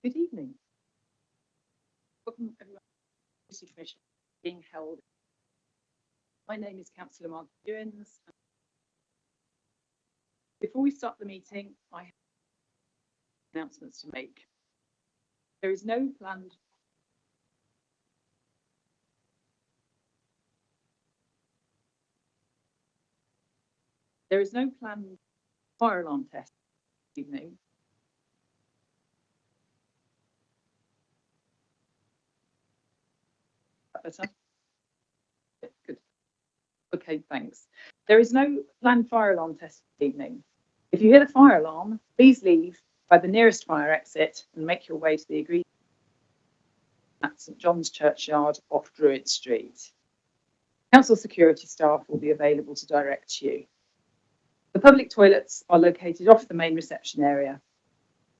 Good evening. Welcome everyone to the Commission being held. My name is Councillor Margaret Ewins. Before we start the meeting, I have announcements to make. There is no planned fire alarm test this evening. Better? Good. Okay, thanks. There is no planned fire alarm test this evening. If you hear the fire alarm, please leave by the nearest fire exit and make your way to the agreed at St John's Churchyard off Druid Street. Council security staff will be available to direct you. The public toilets are located off the main reception area.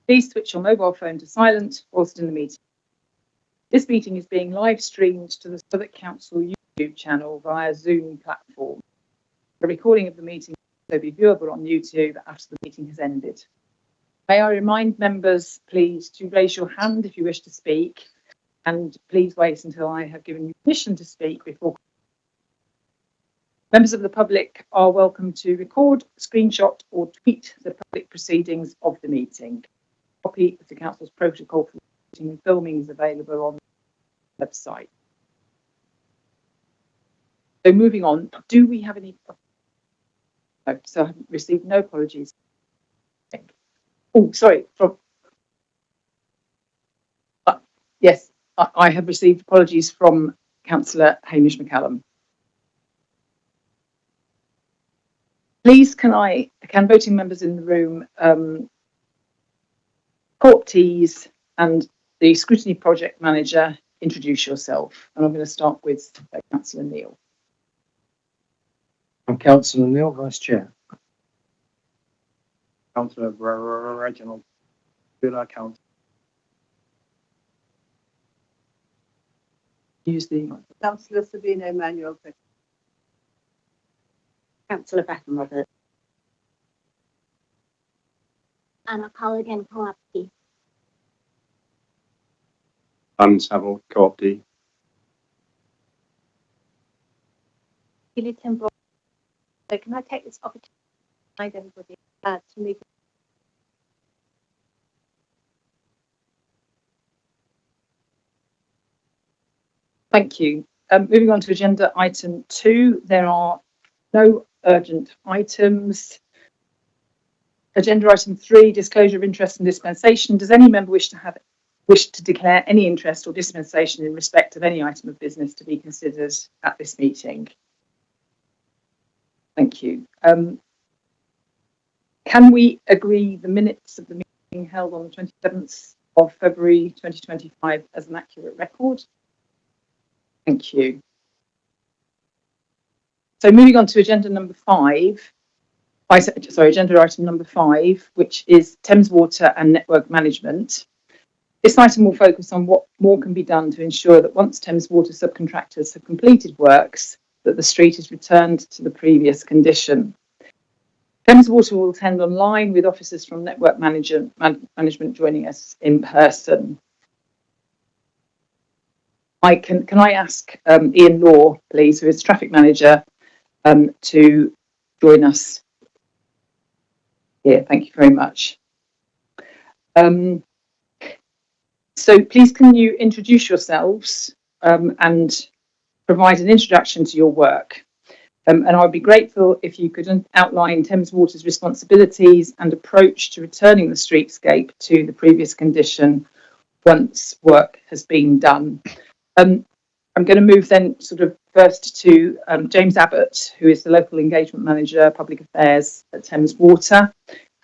Please switch your mobile phone to silent whilst in the meeting. This meeting is being live streamed to the Southwark Council YouTube channel via Zoom platform. A recording of the meeting will also be viewable on YouTube after the meeting has ended. May I remind members, please, to raise your hand if you wish to speak, and please wait until I have given you permission to speak before. Members of the public are welcome to record, screenshot or tweet the public proceedings of the meeting. A copy of the Council's protocol for meeting and filming is available on the website. So moving on, do we have any? No, so I have received no apologies. Oh, sorry. Yes, I have received apologies from Councillor Hamish McCallum. Please, can voting members in the room, co-optees and the scrutiny project manager introduce yourself? And I'm going to start with Councillor Neil. I'm Councillor Neil, Vice Chair. Councillor Reginald Bula, Councillor. Use the Councillor Sabina Emanuel. Councillor Bethan Roberts. Anna Colligan, co-optee. Saville, co-optee. Julie Timbro. So can I take this opportunity to remind everybody to move? Thank you. Moving on to agenda item 2, there are no urgent items. Agenda item 3, disclosure of interest and dispensation. Does any member wish to declare any interest or dispensation in respect of any item of business to be considered at this meeting? Thank you. Can we agree the minutes of the meeting held on the 27th of February 2025 as an accurate record? Thank you. So moving on to agenda number 5, agenda item number 5, which is Thames Water and Network Management. This item will focus on what more can be done to ensure that once Thames Water subcontractors have completed works, that the street is returned to the previous condition. Thames Water will attend online with officers from Network Management joining us in person. Can I ask Ian Law, please, who is Traffic Manager, to join us here? Thank you very much. So please can you introduce yourselves and provide an introduction to your work. And I'd be grateful if you could outline Thames Water's responsibilities and approach to returning the streetscape to the previous condition once work has been done. I'm going to move then sort of first to James Abbott, who is the Local Engagement Manager, Public Affairs at Thames Water,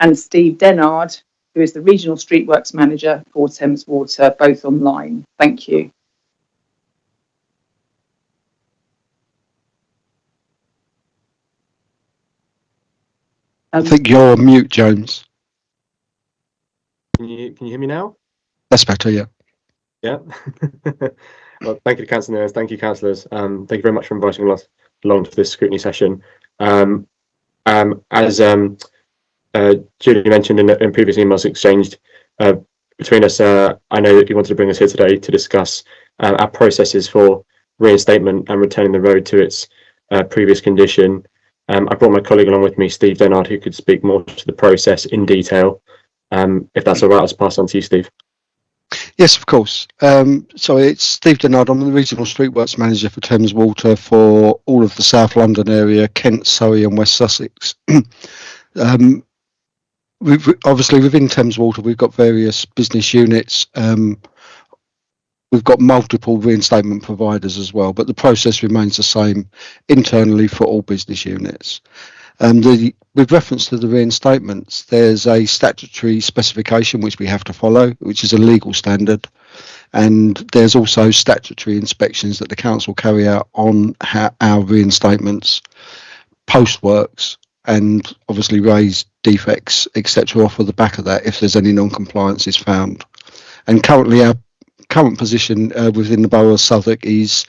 and Steve Dennard, who is the Regional Streetworks Manager for Thames Water, both online. Thank you. I think you're on mute, James. Can you hear me now? That's better, yeah. Yeah. Well, thank you, councillors. Thank you, councillors. Thank you very much for inviting us along to this scrutiny session. As Julie mentioned in previous emails exchanged, between us, I know that you wanted to bring us here today to discuss our processes for reinstatement and returning the road to its previous condition. I brought my colleague along with me, Steve Dennard, who could speak more to the process in detail. If that's all right, I'll just pass on to you, Steve. Yes, of course. So it's Steve Dennard. I'm the Regional Streetworks Manager for Thames Water for all of the South London area, Kent, Surrey and West Sussex. We've obviously within Thames Water, we've got various business units. We've got multiple reinstatement providers as well, but the process remains the same internally for all business units. With reference to the reinstatements, there's a statutory specification which we have to follow, which is a legal standard, and there's also statutory inspections that the council carry out on our reinstatements, post works, and obviously raise defects, etc. off of the back of that if there's any non-compliance is found. And currently our current position within the Borough of Southwark is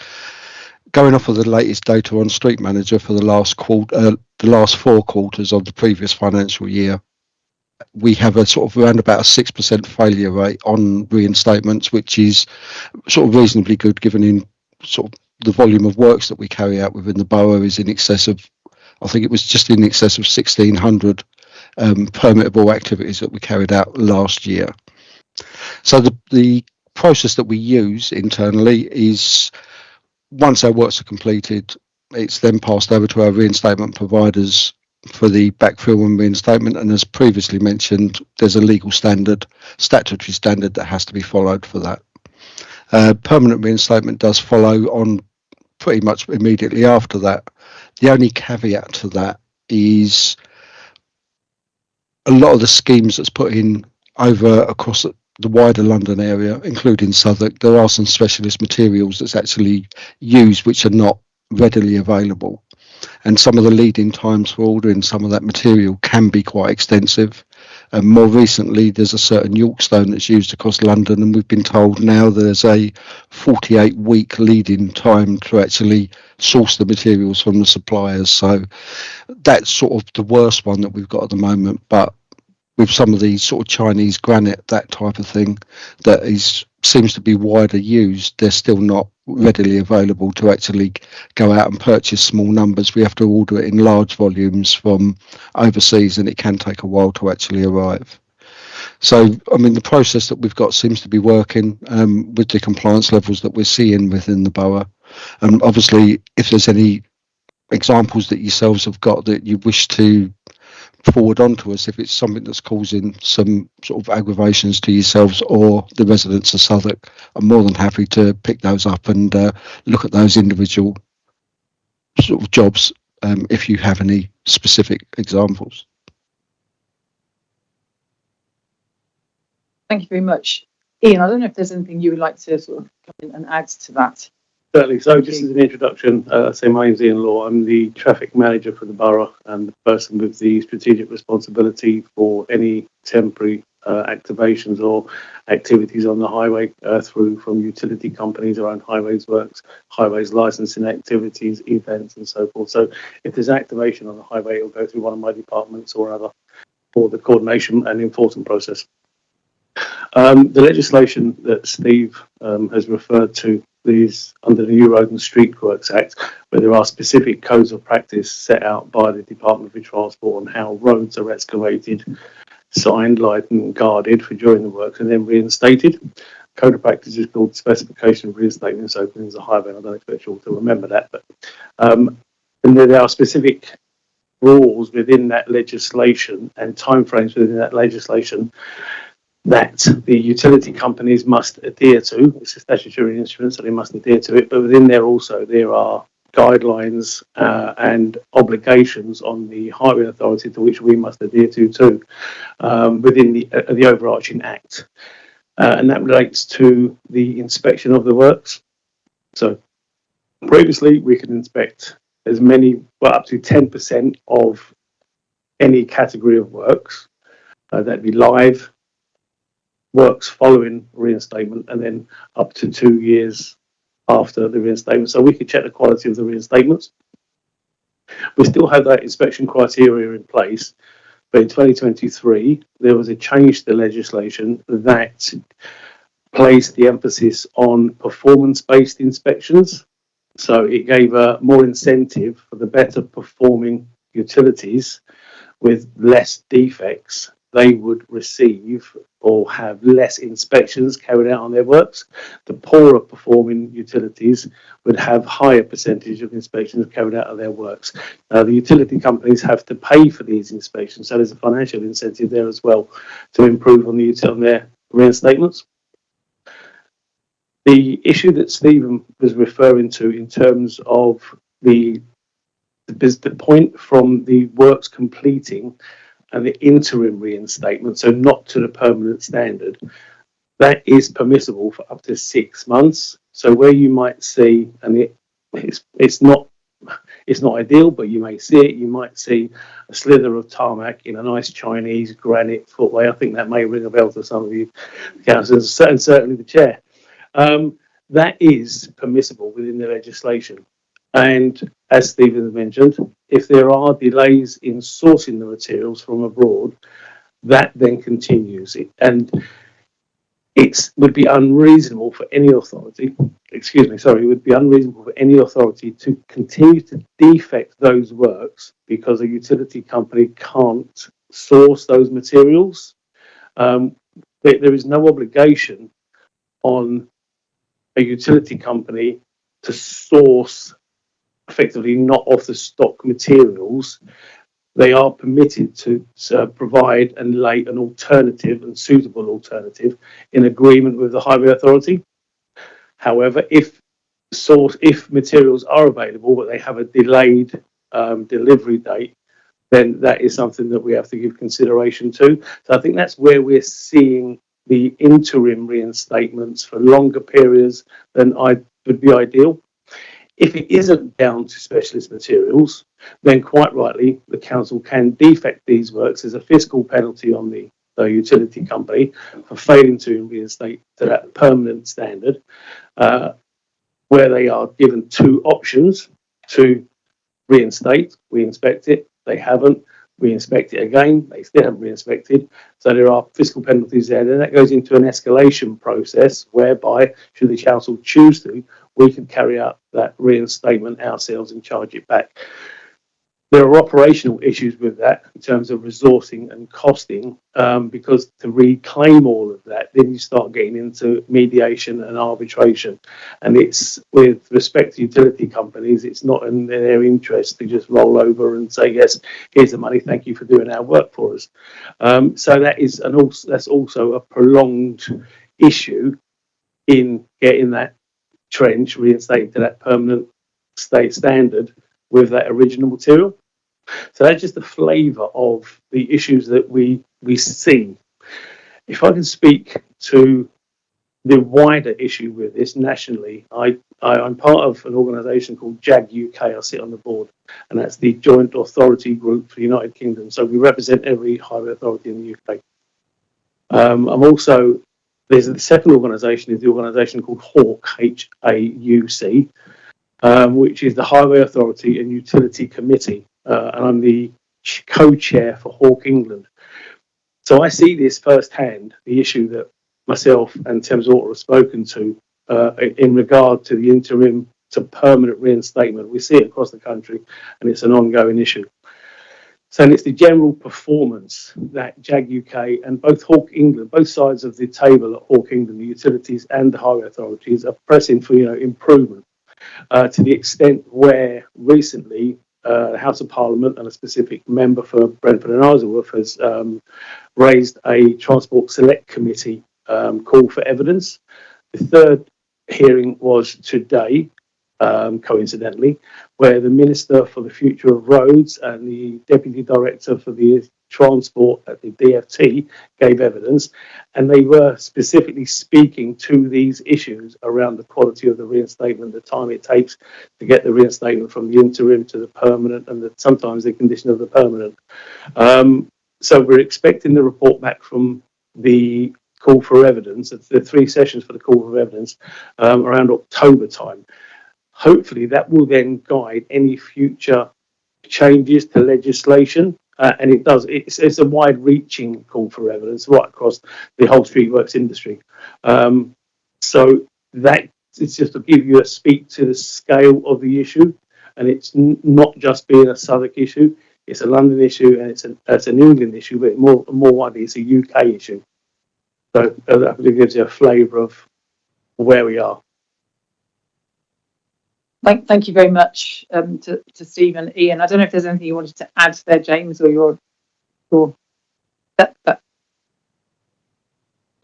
going off of the latest data on Street Manager for the last 4 quarters of the previous financial year. We have a sort of around about a 6% failure rate on reinstatements, which is sort of reasonably good given in sort of the volume of works that we carry out within the borough is in excess of, I think it was just in excess of 1,600 permittable activities that we carried out last year. So the process that we use internally is once our works are completed, it's then passed over to our reinstatement providers for the backfill and reinstatement. And as previously mentioned, there's a legal standard, statutory standard that has to be followed for that. Permanent reinstatement does follow on pretty much immediately after that. The only caveat to that is a lot of the schemes that's put in over across the wider London area, including Southwark, there are some specialist materials that's actually used which are not readily available. And some of the lead-in times for ordering some of that material can be quite extensive. More recently, there's a certain Yorkstone that's used across London, and we've been told now there's a 48-week lead-in time to actually source the materials from the suppliers. So that's sort of the worst one that we've got at the moment. But with some of these sort of Chinese granite, that type of thing, that seems to be wider used, they're still not readily available to actually go out and purchase small numbers. We have to order it in large volumes from overseas, and it can take a while to actually arrive. So, I mean, the process that we've got seems to be working with the compliance levels that we're seeing within the borough. And obviously, if there's any examples that yourselves have got that you wish to forward on to us, if it's something that's causing some sort of aggravations to yourselves or the residents of Southwark, I'm more than happy to pick those up and look at those individual sort of jobs if you have any specific examples. Thank you very much. Ian, I don't know if there's anything you would like to sort of come in and add to that. Certainly. So just as an introduction, say my name's Ian Law. I'm the traffic manager for the borough and the person with the strategic responsibility for any temporary activations or activities on the highway through from utility companies around highways works, highways licensing activities, events and so forth. So if there's an activation on the highway, it'll go through one of my departments or other for the coordination and enforcement process. The legislation that Steve has referred to is under the New Road and Street Works Act, where there are specific codes of practice set out by the Department for Transport on how roads are excavated, signed, lighted and guarded for during the works and then reinstated. Code of practice is called Specification of Reinstatement Openings of Highway. I don't expect you all to remember that, but and there are specific rules within that legislation and timeframes within that legislation that the utility companies must adhere to. It's a statutory instrument, so they must adhere to it. But within there also, there are guidelines and obligations on the highway authority to which we must adhere to too, within the overarching act. And that relates to the inspection of the works. So previously, we could inspect as many, well, up to 10% of any category of works. That'd be live works following reinstatement and then up to 2 years after the reinstatement. So we could check the quality of the reinstatements. We still have that inspection criteria in place, But in 2023, there was a change to the legislation that placed the emphasis on performance-based inspections. So it gave a more incentive for the better performing utilities with less defects. They would receive or have less inspections carried out on their works. The poorer performing utilities would have higher percentage of inspections carried out of their works. The utility companies have to pay for these inspections, so there's a financial incentive there as well to improve on their reinstatements. The issue that Stephen was referring to in terms of the point from the works completing and the interim reinstatement, so not to the permanent standard, that is permissible for up to 6 months. So where you might see, and it's not ideal, but you may see it. You might see a slither of tarmac in a nice Chinese granite footway. I think that may ring a bell to some of you councillors, and certainly the chair. That is permissible within the legislation. And as Stephen mentioned, if there are delays in sourcing the materials from abroad, that then continues. And it would be unreasonable for any authority, it would be unreasonable for any authority to continue to defect those works because a utility company can't source those materials. There is no obligation on a utility company to source effectively not off the stock materials. They are permitted to provide and lay an alternative and suitable alternative in agreement with the Highway Authority. However, if materials are available but they have a delayed delivery date, then that is something that we have to give consideration to. So I think that's where we're seeing the interim reinstatements for longer periods than would be ideal. If it isn't down to specialist materials, then quite rightly, the council can defect these works as a fiscal penalty on the utility company for failing to reinstate to that permanent standard, where they are given 2 options to reinstate. We inspect it, they haven't. We inspect it again, they still haven't re-inspected. So there are fiscal penalties there. Then that goes into an escalation process whereby, should the council choose to, we can carry out that reinstatement ourselves and charge it back. There are operational issues with that in terms of resourcing and costing, because to reclaim all of that, then you start getting into mediation and arbitration. And it's, with respect to utility companies, it's not in their interest to just roll over and say, yes, here's the money, thank you for doing our work for us. So that's also a prolonged issue in getting that trench reinstated to that permanent state standard with that original material. So that's just a flavour of the issues that we see. If I can speak to the wider issue with this nationally, I'm part of an organisation called JAG UK. I sit on the board, and that's the Joint Authority Group for the United Kingdom. So we represent every highway authority in the UK. I'm also, there's the second organisation, is the organisation called HAUC, H-A-U-C, which is the Highway Authority and Utility Committee. And I'm the co-chair for HAUC England. So I see this firsthand, the issue that myself and Thames Water have spoken to in regard to the interim to permanent reinstatement. We see it across the country, and it's an ongoing issue. So it's the general performance that JAG UK and both HAUC England, both sides of the table at HAUC England, the utilities and the highway authorities, are pressing for improvement to the extent where recently the House of Parliament and a specific member for Brentford and Isleworth has raised a Transport Select Committee call for evidence. The third hearing was today, coincidentally, where the Minister for the Future of Roads and the Deputy Director for the Transport at the DFT gave evidence, and they were specifically speaking to these issues around the quality of the reinstatement, the time it takes to get the reinstatement from the interim to the permanent, and sometimes the condition of the permanent. So we're expecting the report back from the call for evidence, the 3 sessions for the call for evidence, around October time. Hopefully that will then guide any future changes to legislation And it's a wide-reaching call for evidence right across the whole streetworks industry. So that it's just to give you a speak to the scale of the issue, and it's not just being a Southwark issue. It's a London issue, and it's an England issue, but more widely, it's a UK issue. So that really gives you a flavour of where we are. Thank you very much to Steve and Ian. I don't know if there's anything you wanted to add there, James, or that.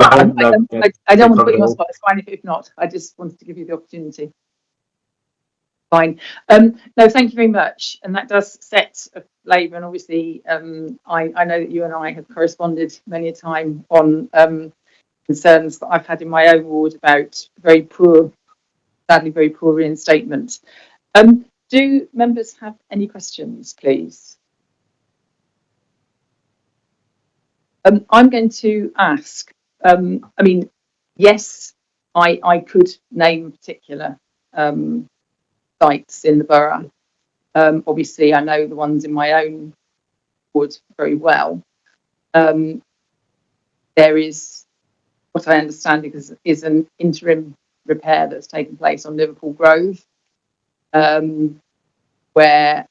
I don't want to put you on the spot. It's fine if not. I just wanted to give you the opportunity. Fine. No, thank you very much. And that does set a flavour. And obviously, I know that you and I have corresponded many a time on concerns that I've had in my own ward about sadly very poor reinstatement. Do members have any questions, please? I'm going to ask. I mean, yes, I could name particular sites in the borough. Obviously, I know the ones in my own ward very well. There is, what I understand is an interim repair that's taken place on Liverpool Grove, where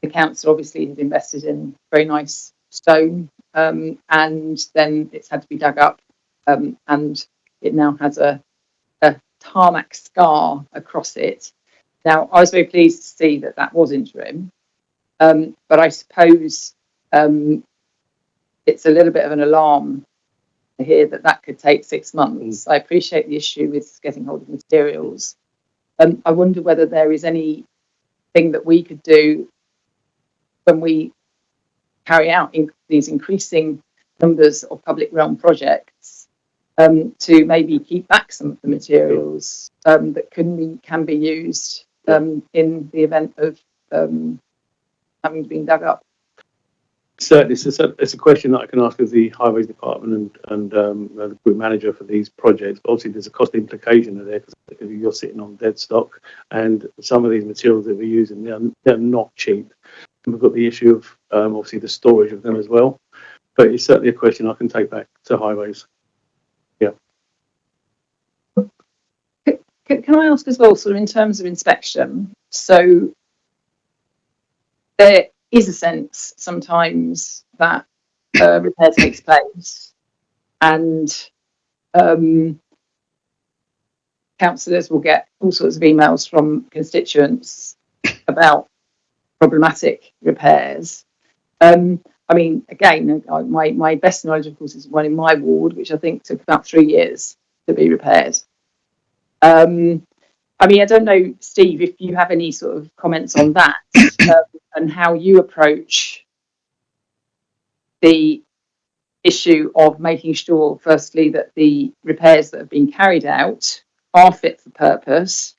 the council obviously had invested in very nice stone, and then it's had to be dug up, and it now has a tarmac scar across it. Now, I was very pleased to see that was interim, but I suppose it's a little bit of an alarm to hear that could take 6 months. I appreciate the issue with getting hold of materials. I wonder whether there is anything that we could do when we carry out these increasing numbers of public realm projects to maybe keep back some of the materials that can be used in the event of having been dug up. Certainly, it's a question that I can ask of the Highways Department and the group manager for these projects. But obviously, there's a cost implication there because you're sitting on dead stock, and some of these materials that we're using, they're not cheap. And we've got the issue of obviously the storage of them as well. But it's certainly a question I can take back to Highways. Yeah. Can I ask as well, sort of in terms of inspection? So there is a sense sometimes that repair takes place, and councillors will get all sorts of emails from constituents about problematic repairs. I mean, again, my best knowledge, of course, is one in my ward, which I think took about 3 years to be repaired. I mean, I don't know, Steve, if you have any sort of comments on that and how you approach the issue of making sure, firstly, that the repairs that have been carried out are fit for purpose,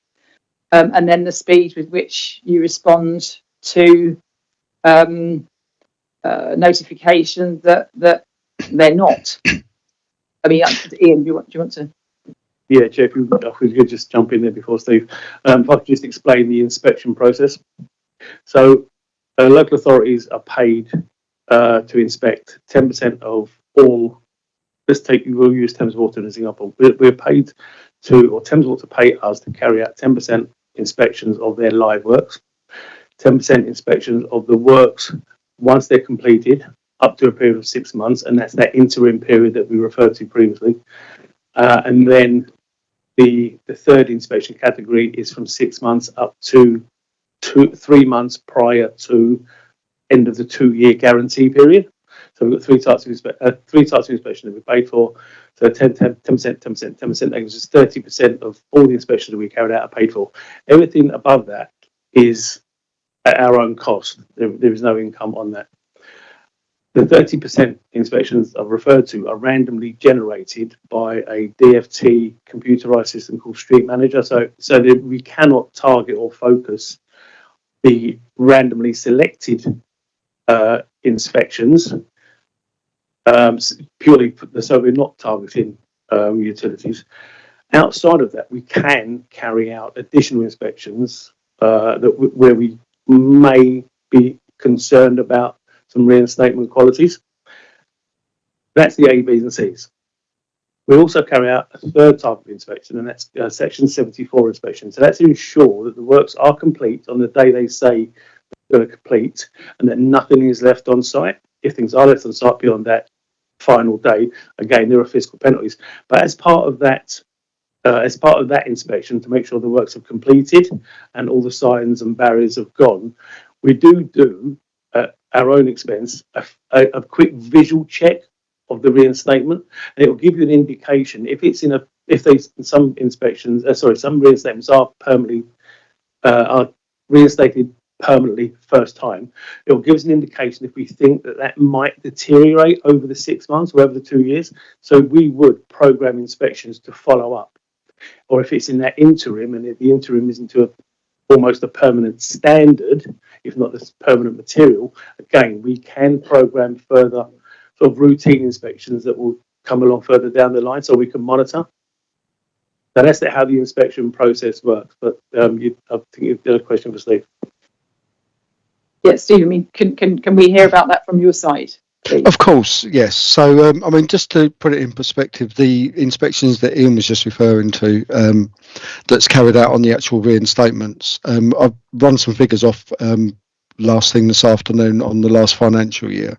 and then the speed with which you respond to notification that they're not. I mean, Ian, do you want to? Yeah, Chair, if you could just jump in there before Steve. If I could just explain the inspection process. So local authorities are paid to inspect 10% of all. We'll use Thames Water as an example. We're paid or Thames Water pay us to carry out 10% inspections of their live works, 10% inspections of the works once they're completed, up to a period of 6 months, and that's that interim period that we referred to previously. And then the third inspection category is from 6 months up to 3 months prior to end of the 2-year guarantee period. So we've got three types of inspection that we paid for. So 10%, that gives us 30% of all the inspections that we carried out are paid for. Everything above that is at our own cost. There is no income on that. The 30% inspections I've referred to are randomly generated by a DFT computerized system called Street Manager. So that we cannot target or focus the randomly selected inspections purely so we're not targeting utilities. Outside of that, we can carry out additional inspections where we may be concerned about some reinstatement qualities. That's the A, B's and C's. We also carry out a third type of inspection, and that's Section 74 inspection. So that's to ensure that the works are complete on the day they say they're going to complete, and that nothing is left on site. If things are left on site beyond that final day, again, there are fiscal penalties. But as part of that inspection, to make sure the works are completed and all the signs and barriers have gone, we do at our own expense a quick visual check of the reinstatement, and it will give you an indication if some reinstatements are permanently are reinstated permanently first time. It will give us an indication if we think that might deteriorate over the 6 months or over the 2 years. So we would program inspections to follow up, or if it's in that interim, and if the interim isn't to almost a permanent standard, if not this permanent material, again, we can program further sort of routine inspections that will come along further down the line so we can monitor. So that's how the inspection process works. But I think you've got a question for Steve. Yeah, Steve, I mean, can we hear about that from your side, please? Of course, yes. So, I mean, just to put it in perspective, the inspections that Ian was just referring to, that's carried out on the actual reinstatements, I've run some figures off last thing this afternoon on the last financial year.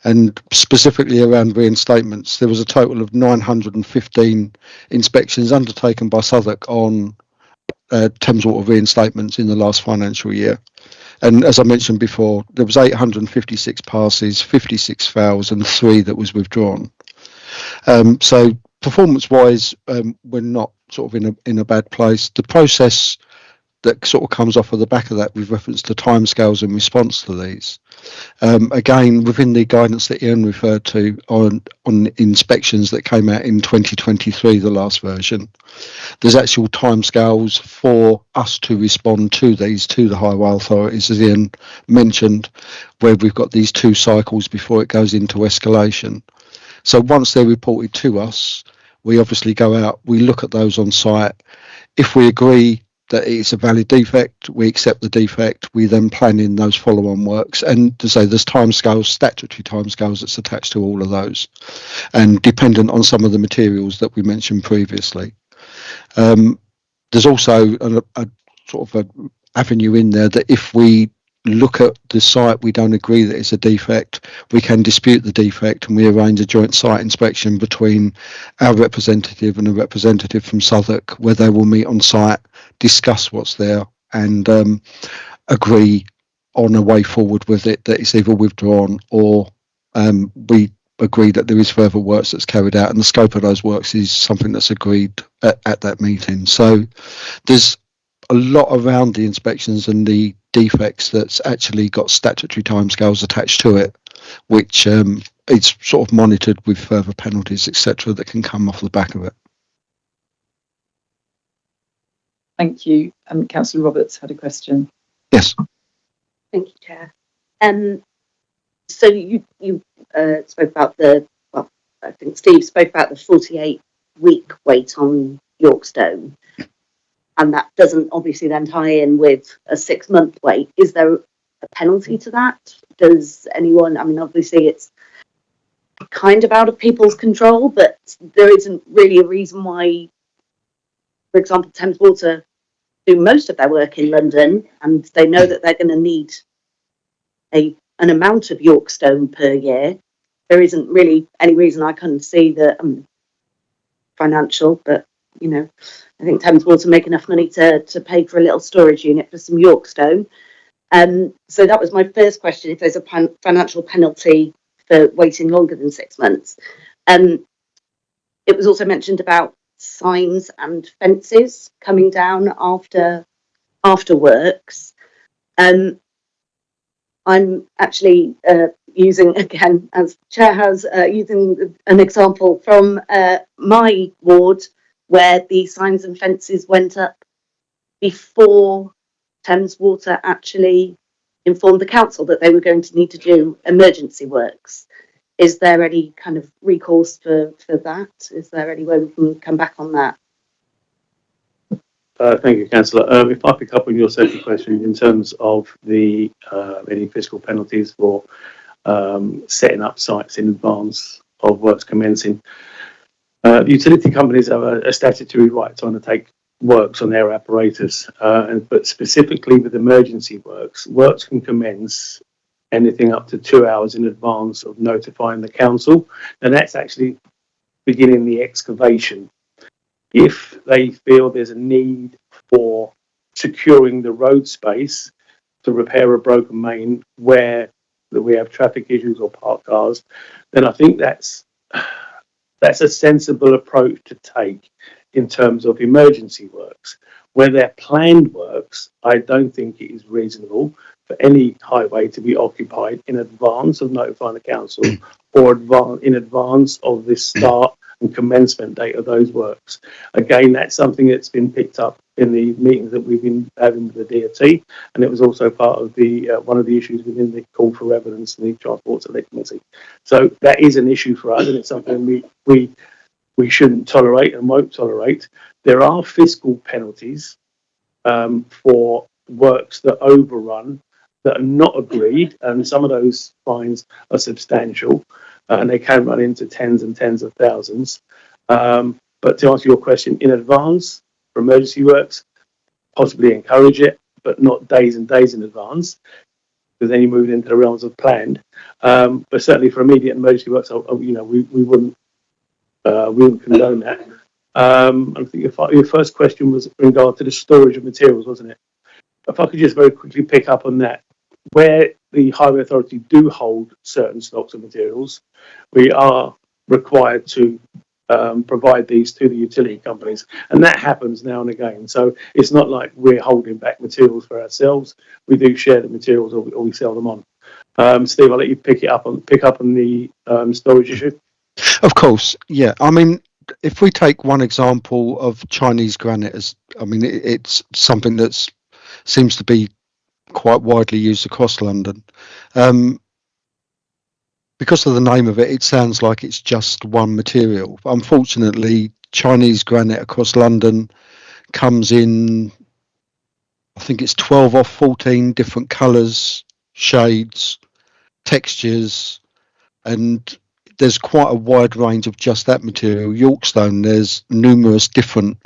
And specifically around reinstatements, there was a total of 915 inspections undertaken by Southwark on Thames Water reinstatements in the last financial year. And as I mentioned before, there was 856 passes, 56 fouls, and 3 that was withdrawn. So performance-wise, we're not sort of in a bad place. The process that sort of comes off of the back of that with reference to timescales in response to these. Again, within the guidance that Ian referred to on inspections that came out in 2023, the last version, there's actual timescales for us to respond to these, to the highway authorities, as Ian mentioned, where we've got these 2 cycles before it goes into escalation. So once they're reported to us, we obviously go out, we look at those on site. If we agree that it's a valid defect, we accept the defect, we then plan in those follow-on works. And to say there's timescales, statutory timescales that's attached to all of those, and dependent on some of the materials that we mentioned previously. There's also a sort of an avenue in there that if we look at the site, we don't agree that it's a defect, we can dispute the defect, and we arrange a joint site inspection between our representative and a representative from Southwark, where they will meet on site, discuss what's there, and agree on a way forward with it, that it's either withdrawn or we agree that there is further works that's carried out, and the scope of those works is something that's agreed at that meeting. So there's a lot around the inspections and the defects that's actually got statutory timescales attached to it, which is sort of monitored with further penalties, etc., that can come off the back of it. Thank you. Councillor Roberts had a question. Yes. Thank you, Chair. So you spoke about I think Steve spoke about the 48-week wait on Yorkstone, and that doesn't obviously then tie in with a 6-month wait. Is there a penalty to that? Does anyone, I mean, obviously it's kind of out of people's control, but there isn't really a reason why, for example, Thames Water do most of their work in London, and they know that they're going to need an amount of Yorkstone per year. There isn't really any reason I couldn't see that financial, but you know, I think Thames Water make enough money to pay for a little storage unit for some Yorkstone. So that was my first question, if there's a financial penalty for waiting longer than 6 months. It was also mentioned about signs and fences coming down after works. I'm actually using, again, as Chair has, using an example from my ward, where the signs and fences went up before Thames Water actually informed the council that they were going to need to do emergency works. Is there any kind of recourse for that? Is there any way we can come back on that? Thank you, Councillor. If I pick up on your second question in terms of the any fiscal penalties for setting up sites in advance of works commencing. Utility companies have a statutory right to undertake works on their apparatus, but specifically with emergency works can commence anything up to 2 hours in advance of notifying the council, and that's actually beginning the excavation. If they feel there's a need for securing the road space to repair a broken main where we have traffic issues or parked cars, then I think that's a sensible approach to take in terms of emergency works. Where they're planned works, I don't think it is reasonable for any highway to be occupied in advance of notifying the council or in advance of the start and commencement date of those works. Again, that's something that's been picked up in the meetings that we've been having with the DOT, and it was also part of the one of the issues within the call for evidence in the Transport Select Committee. So that is an issue for us, and it's something we shouldn't tolerate and won't tolerate. There are fiscal penalties for works that overrun that are not agreed, and some of those fines are substantial, and they can run into tens and tens of thousands. But to answer your question, in advance for emergency works, possibly encourage it, but not days and days in advance, because then you move into the realms of planned. But certainly for immediate emergency works, we wouldn't condone that. I think your first question was in regard to the storage of materials, wasn't it? If I could just very quickly pick up on that. Where the Highway Authority do hold certain stocks of materials, we are required to provide these to the utility companies, and that happens now and again. So it's not like we're holding back materials for ourselves. We do share the materials, or we sell them on. Steve, I'll let you pick up on the storage issue. Of course, yeah. I mean, if we take one example of Chinese granite, it's something that seems to be quite widely used across London. Because of the name of it, it sounds like it's just one material. Unfortunately, Chinese granite across London comes in, I think it's 12 or 14 different colours, shades, textures, and there's quite a wide range of just that material. Yorkstone, there's numerous different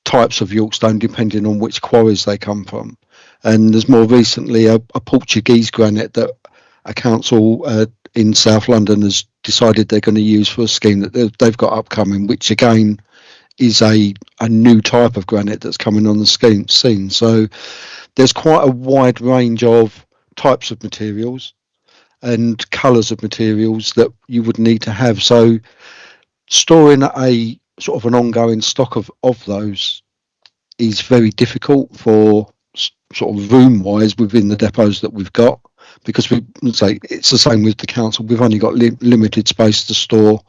types of Yorkstone depending on which quarries they come from. And there's more recently a Portuguese granite that a council in South London has decided they're going to use for a scheme that they've got upcoming, which again is a new type of granite that's coming on the scene. So there's quite a wide range of types of materials and colours of materials that you would need to have. So storing a sort of an ongoing stock of those is very difficult for sort of room wise within the depots that we've got, because we say it's the same with the council. We've only got limited space to store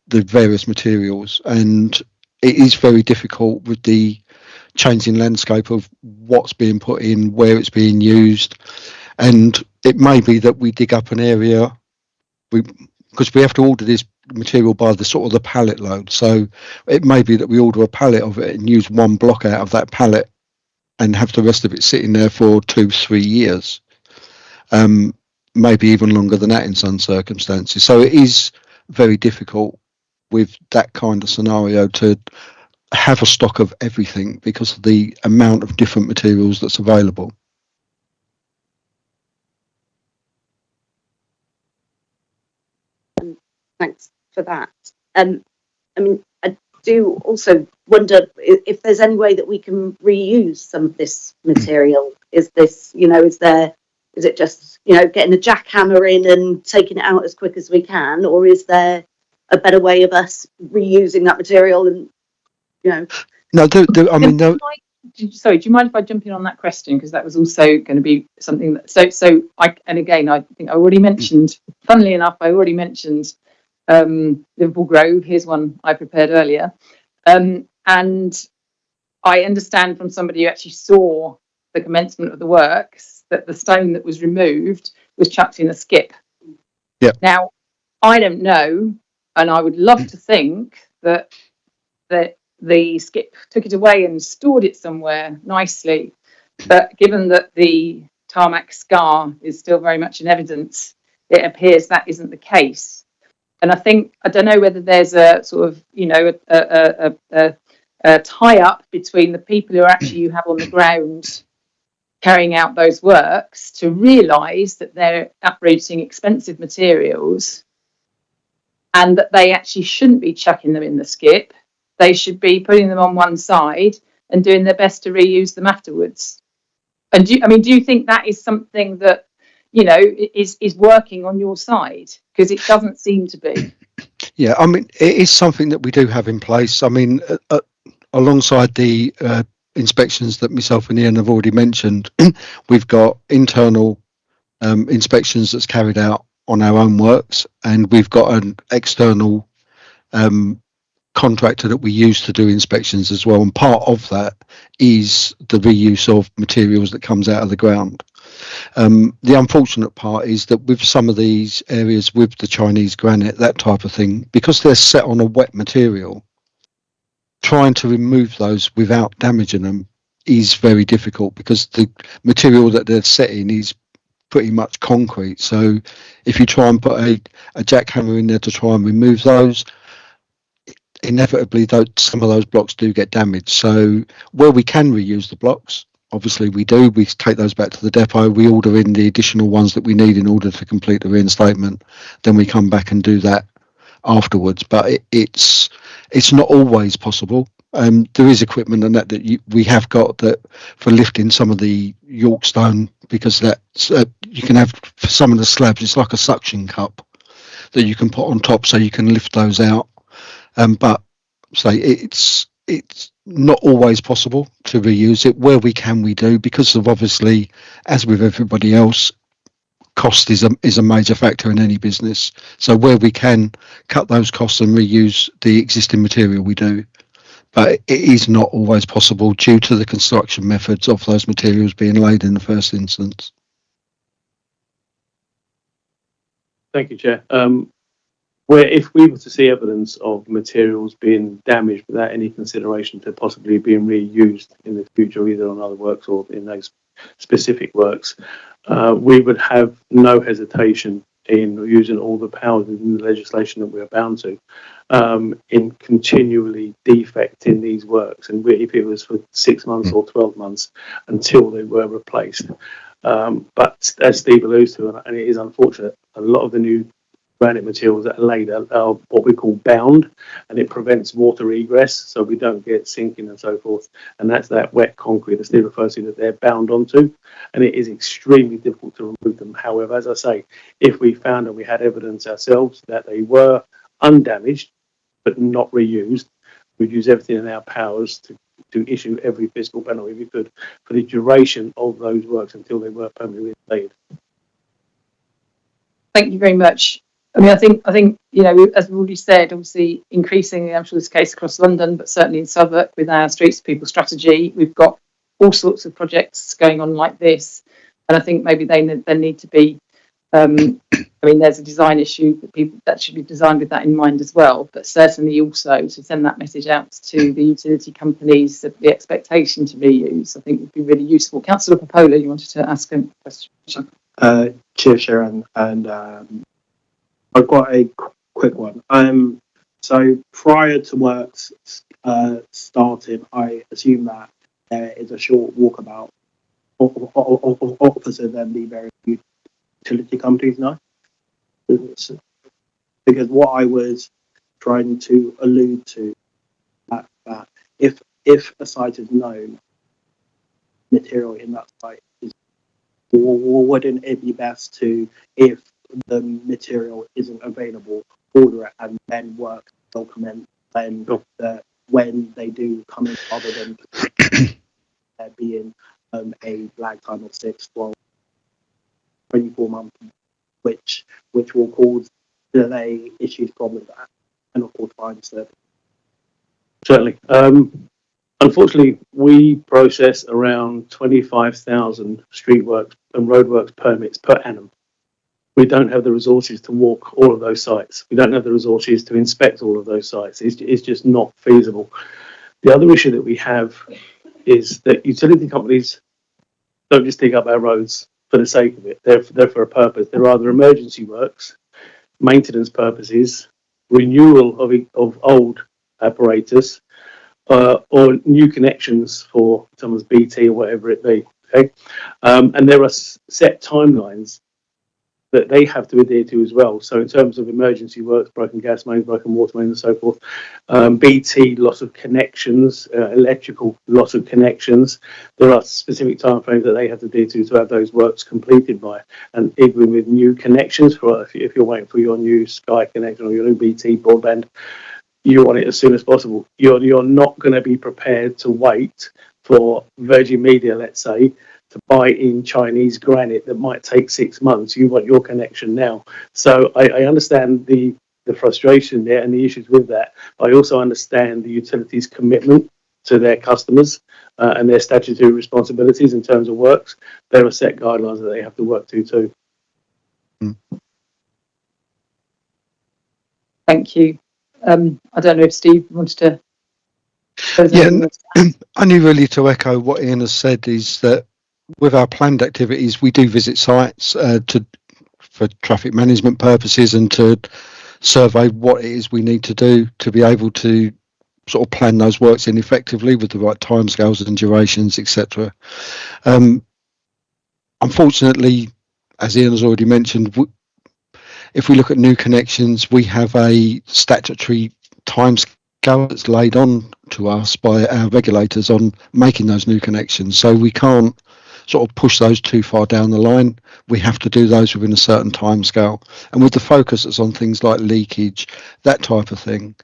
the various materials, and it is very difficult with the changing landscape of what's being put in, where it's being used. And it may be that we dig up an area, because we have to order this material by the sort of the pallet load. So it may be that we order a pallet of it and use one block out of that pallet and have the rest of it sitting there for 2-3 years, maybe even longer than that in some circumstances. So it is very difficult with that kind of scenario to have a stock of everything because of the amount of different materials that's available. Thanks for that. I mean, I do also wonder if there's any way that we can reuse some of this material. Is this, is it just, getting a jackhammer in and taking it out as quick as we can, or is there a better way of us reusing that material? And No, no. Sorry, do you mind if I jump in on that question, because that was also going to be something that I think I already mentioned, funnily enough, Liverpool Grove. Here's one I prepared earlier, and I understand from somebody who actually saw the commencement of the works that the stone that was removed was chucked in a skip. Yeah. Now, I don't know, and I would love to think that the skip took it away and stored it somewhere nicely, but given that the tarmac scar is still very much in evidence, it appears that isn't the case. And I don't know whether there's a sort of, a tie-up between the people who actually you have on the ground carrying out those works to realise that they're uprooting expensive materials and that they actually shouldn't be chucking them in the skip. They should be putting them on one side and doing their best to reuse them afterwards. And do you think that is something that, is working on your side? Because it doesn't seem to be. Yeah, I mean, it is something that we do have in place. I mean, alongside the inspections that myself and Ian have already mentioned, we've got internal inspections that's carried out on our own works, and we've got an external contractor that we use to do inspections as well. And part of that is the reuse of materials that comes out of the ground. The unfortunate part is that with some of these areas with the Chinese granite, that type of thing, because they're set on a wet material, trying to remove those without damaging them is very difficult, because the material that they're set in is pretty much concrete. So if you try and put a jackhammer in there to try and remove those, inevitably some of those blocks do get damaged. So where we can reuse the blocks, obviously we do. We take those back to the depot, we order in the additional ones that we need in order to complete the reinstatement, then we come back and do that afterwards. But it's not always possible. There is equipment and that we have got that for lifting some of the York stone, because that's you can have, for some of the slabs, it's like a suction cup that you can put on top so you can lift those out. But say it's not always possible to reuse it. Where we can, we do, because of, obviously, as with everybody else, cost is a major factor in any business. So where we can cut those costs and reuse the existing material, we do. But it is not always possible due to the construction methods of those materials being laid in the first instance. Thank you, Chair. Where if we were to see evidence of materials being damaged without any consideration to possibly being reused in the future, either on other works or in those specific works, we would have no hesitation in using all the powers within the legislation that we're bound to, in continually defecting these works, and if it was for 6 months or 12 months until they were replaced. But as Steve alludes to, and it is unfortunate, a lot of the new granite materials that are laid are what we call bound, and it prevents water egress, so we don't get sinking and so forth. And that's that wet concrete that Steve refers to, that they're bound onto, and it is extremely difficult to remove them. However, as I say, if we found and we had evidence ourselves that they were undamaged but not reused, we'd use everything in our powers to issue every fiscal penalty we could for the duration of those works until they were permanently reinstated. Thank you very much. I mean, I think as we've already said, obviously increasingly, I'm sure this case across London, but certainly in Southwark with our Streets to People strategy, we've got all sorts of projects going on like this, and I think maybe they need to be. I mean, there's a design issue that should be designed with that in mind as well, but certainly also to send that message out to the utility companies that the expectation to reuse, I think, would be really useful. Councillor Popola, you wanted to ask a question? Chair Sharon, and I've got a quick one. So prior to works starting, I assume that there is a short walkabout opposite than the various utility companies now. Because what I was trying to allude to, that if a site is known, material in that site is, wouldn't it be best to, if the material isn't available, order it and then work will commence when they do come in, rather than there being a lag time of 6, 12, 24 months, which will cause delay, issues, problems, and of course fine service. Certainly. Unfortunately, we process around 25,000 street works and roadworks permits per annum. We don't have the resources to walk all of those sites. We don't have the resources to inspect all of those sites. It's just not feasible. The other issue that we have is that utility companies don't just dig up our roads for the sake of it. They're for a purpose. They're either emergency works, maintenance purposes, renewal of old apparatus, or new connections for someone's BT or whatever it be. Okay, and there are set timelines that they have to adhere to as well. So in terms of emergency works, broken gas mains, broken water mains and so forth, BT loss of connections, electrical loss of connections, there are specific timeframes that they have to adhere to have those works completed by. And even with new connections, for if you're waiting for your new Sky connection or your new BT broadband, you want it as soon as possible. You're not going to be prepared to wait for Virgin Media, let's say, to buy in Chinese granite that might take 6 months. You want your connection now. So I understand the frustration there and the issues with that. I also understand the utilities' commitment to their customers and their statutory responsibilities in terms of works. There are set guidelines that they have to work to too. Thank you. I don't know if Steve wanted to. Only really to echo what Ian has said is that with our planned activities, we do visit sites for traffic management purposes and to survey what it is we need to do to be able to sort of plan those works in effectively with the right timescales and durations, etc. Unfortunately, as Ian has already mentioned, if we look at new connections, we have a statutory timescale that's laid on to us by our regulators on making those new connections. So we can't sort of push those too far down the line. We have to do those within a certain timescale. And with the focus that's on things like leakage, that type of thing,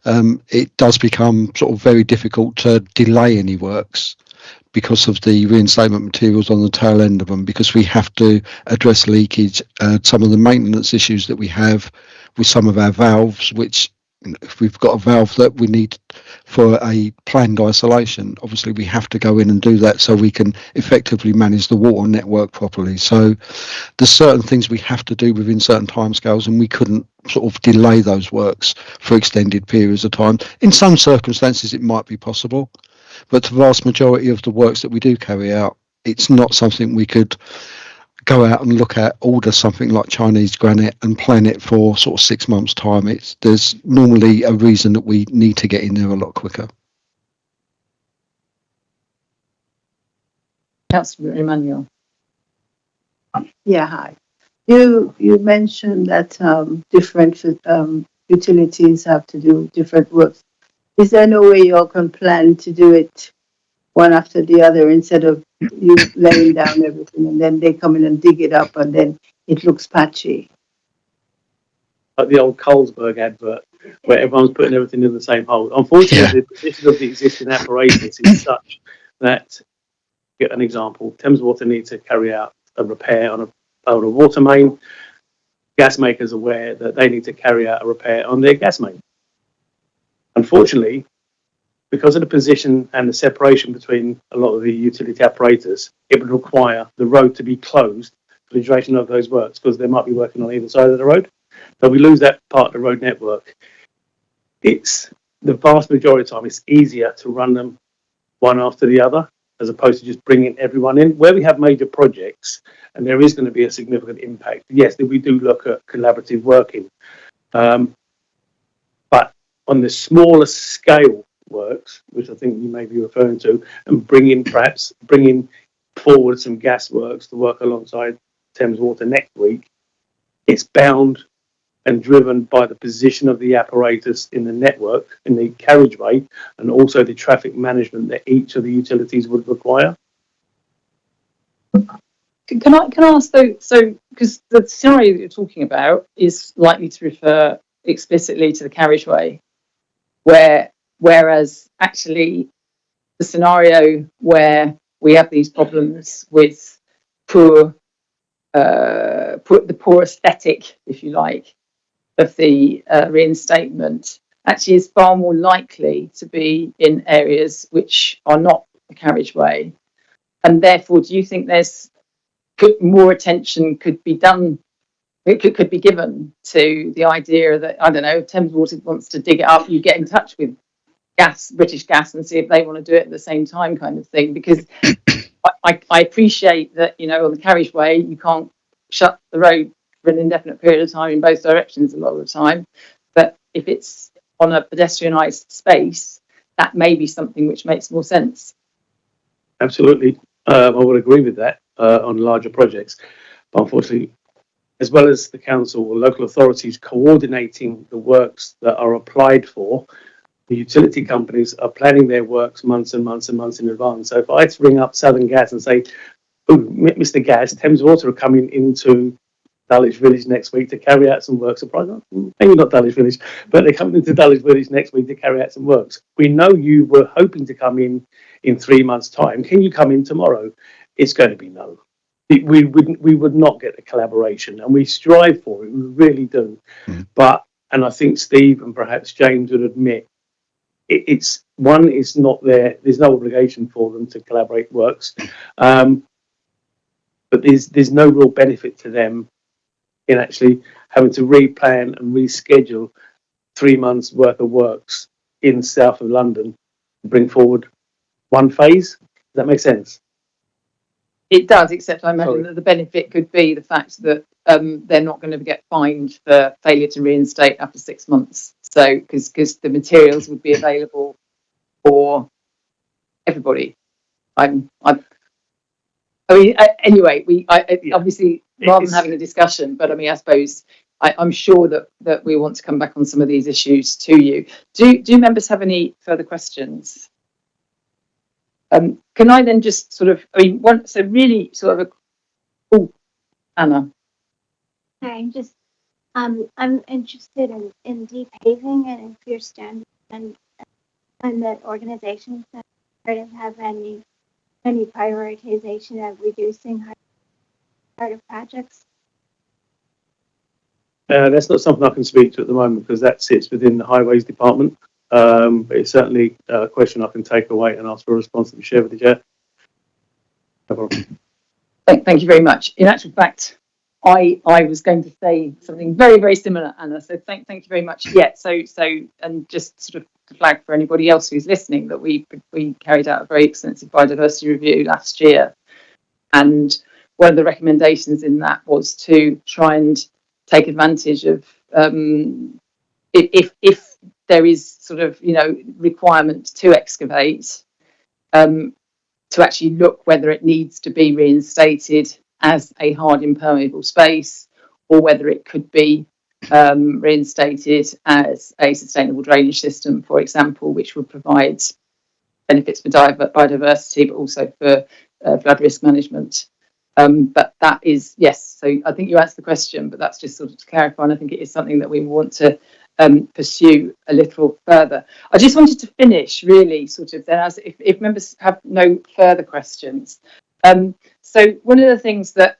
it does become sort of very difficult to delay any works because of the reinstatement materials on the tail end of them, because we have to address leakage, some of the maintenance issues that we have with some of our valves, which if we've got a valve that we need for a planned isolation, obviously we have to go in and do that so we can effectively manage the water network properly. So there's certain things we have to do within certain timescales, and we couldn't sort of delay those works for extended periods of time. In some circumstances it might be possible, but the vast majority of the works that we do carry out, it's not something we could go out and look at, order something like Chinese granite and plan it for sort of 6 months' time. There's normally a reason that we need to get in there a lot quicker. Councillor Emmanuel. Yeah, hi. You mentioned that different utilities have to do different works. Is there no way you all can plan to do it one after the other instead of you laying down everything and then they come in and dig it up and then it looks patchy? Like the old Carlsberg advert where everyone's putting everything in the same hole. Unfortunately, the position of the existing apparatus is such that, get an example, Thames Water needs to carry out a repair on a water main. Gas makers are aware that they need to carry out a repair on their gas main. Unfortunately, because of the position and the separation between a lot of the utility apparatus, it would require the road to be closed for the duration of those works, because they might be working on either side of the road. So we lose that part of the road network. It's the vast majority of the time, it's easier to run them one after the other, as opposed to just bringing everyone in. Where we have major projects, and there is going to be a significant impact, yes, we do look at collaborative working. But on the smaller scale works, which I think you may be referring to, and bringing forward some gas works to work alongside Thames Water next week, it's bound and driven by the position of the apparatus in the network, in the carriageway, and also the traffic management that each of the utilities would require. Can I ask though, so because the scenario that you're talking about is likely to refer explicitly to the carriageway, whereas actually the scenario where we have these problems with the poor aesthetic, if you like, of the reinstatement actually is far more likely to be in areas which are not a carriageway. And therefore, do you think more attention could be done, could be given to the idea that, I don't know, if Thames Water wants to dig it up, you get in touch with British Gas and see if they want to do it at the same time, kind of thing? Because I appreciate that, you know, on the carriageway, you can't shut the road for an indefinite period of time in both directions a lot of the time. But if it's on a pedestrianised space, that may be something which makes more sense. Absolutely. I would agree with that on larger projects. But unfortunately, as well as the council or local authorities coordinating the works that are applied for, the utility companies are planning their works months and months and months in advance. So if I had to ring up Southern Gas and say, oh, Mr. Gas, Thames Water are coming into Dulwich Village next week to carry out some works. Maybe not Dulwich Village, but they're coming into Dulwich Village next week to carry out some works. We know you were hoping to come in 3 months' time. Can you come in tomorrow? It's going to be no. We would not get the collaboration, and we strive for it. We really do. But, and I think Steve and perhaps James would admit, it's not there. There's no obligation for them to collaborate works, but there's no real benefit to them in actually having to replan and reschedule 3 months worth of works in south of London to bring forward one phase. Does that make sense? It does, except I imagine that the benefit could be the fact that they're not going to get fined for failure to reinstate after 6 months. So, because the materials would be available for everybody. Anyway, obviously, rather than having a discussion, but I mean, I suppose I'm sure that we want to come back on some of these issues to you. Do members have any further questions? Can I then just sort of, Anna. I'm interested in deep paving, and if your standard and the organizations that have any prioritization of reducing part of projects. That's not something I can speak to at the moment because that sits within the Highways Department. But it's certainly a question I can take away and ask for a response to be shared with the chair. No problem. Thank you very much. In actual fact, I was going to say something very, very similar, Anna. So thank you very much. Yeah. So and just sort of to flag for anybody else who's listening that we carried out a very extensive biodiversity review last year, and one of the recommendations in that was to try and take advantage of if there is sort of, you know, requirement to excavate, to actually look whether it needs to be reinstated as a hard impermeable space or whether it could be reinstated as a sustainable drainage system, for example, which would provide benefits for biodiversity, but also for flood risk management. But that is, yes, so I think you answered the question, but that's just sort of to clarify, and I think it is something that we want to pursue a little further. I just wanted to finish really sort of then, as if members have no further questions. So one of the things that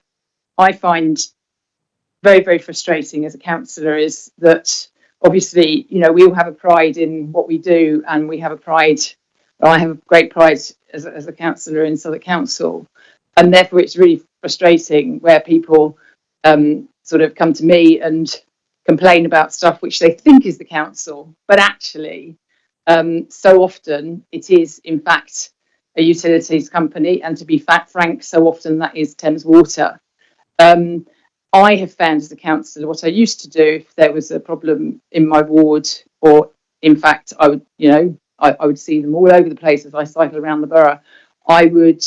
I find very, very frustrating as a councillor is that obviously, you know, we all have a pride in what we do, and we have a pride, I have a great pride as a councillor in Southwark Council, and therefore it's really frustrating where people sort of come to me and complain about stuff which they think is the council, but actually so often it is in fact a utilities company, and to be frank, so often that is Thames Water. I have found as a councillor, what I used to do if there was a problem in my ward, or in fact I would, you know, I would see them all over the place as I cycle around the borough, I would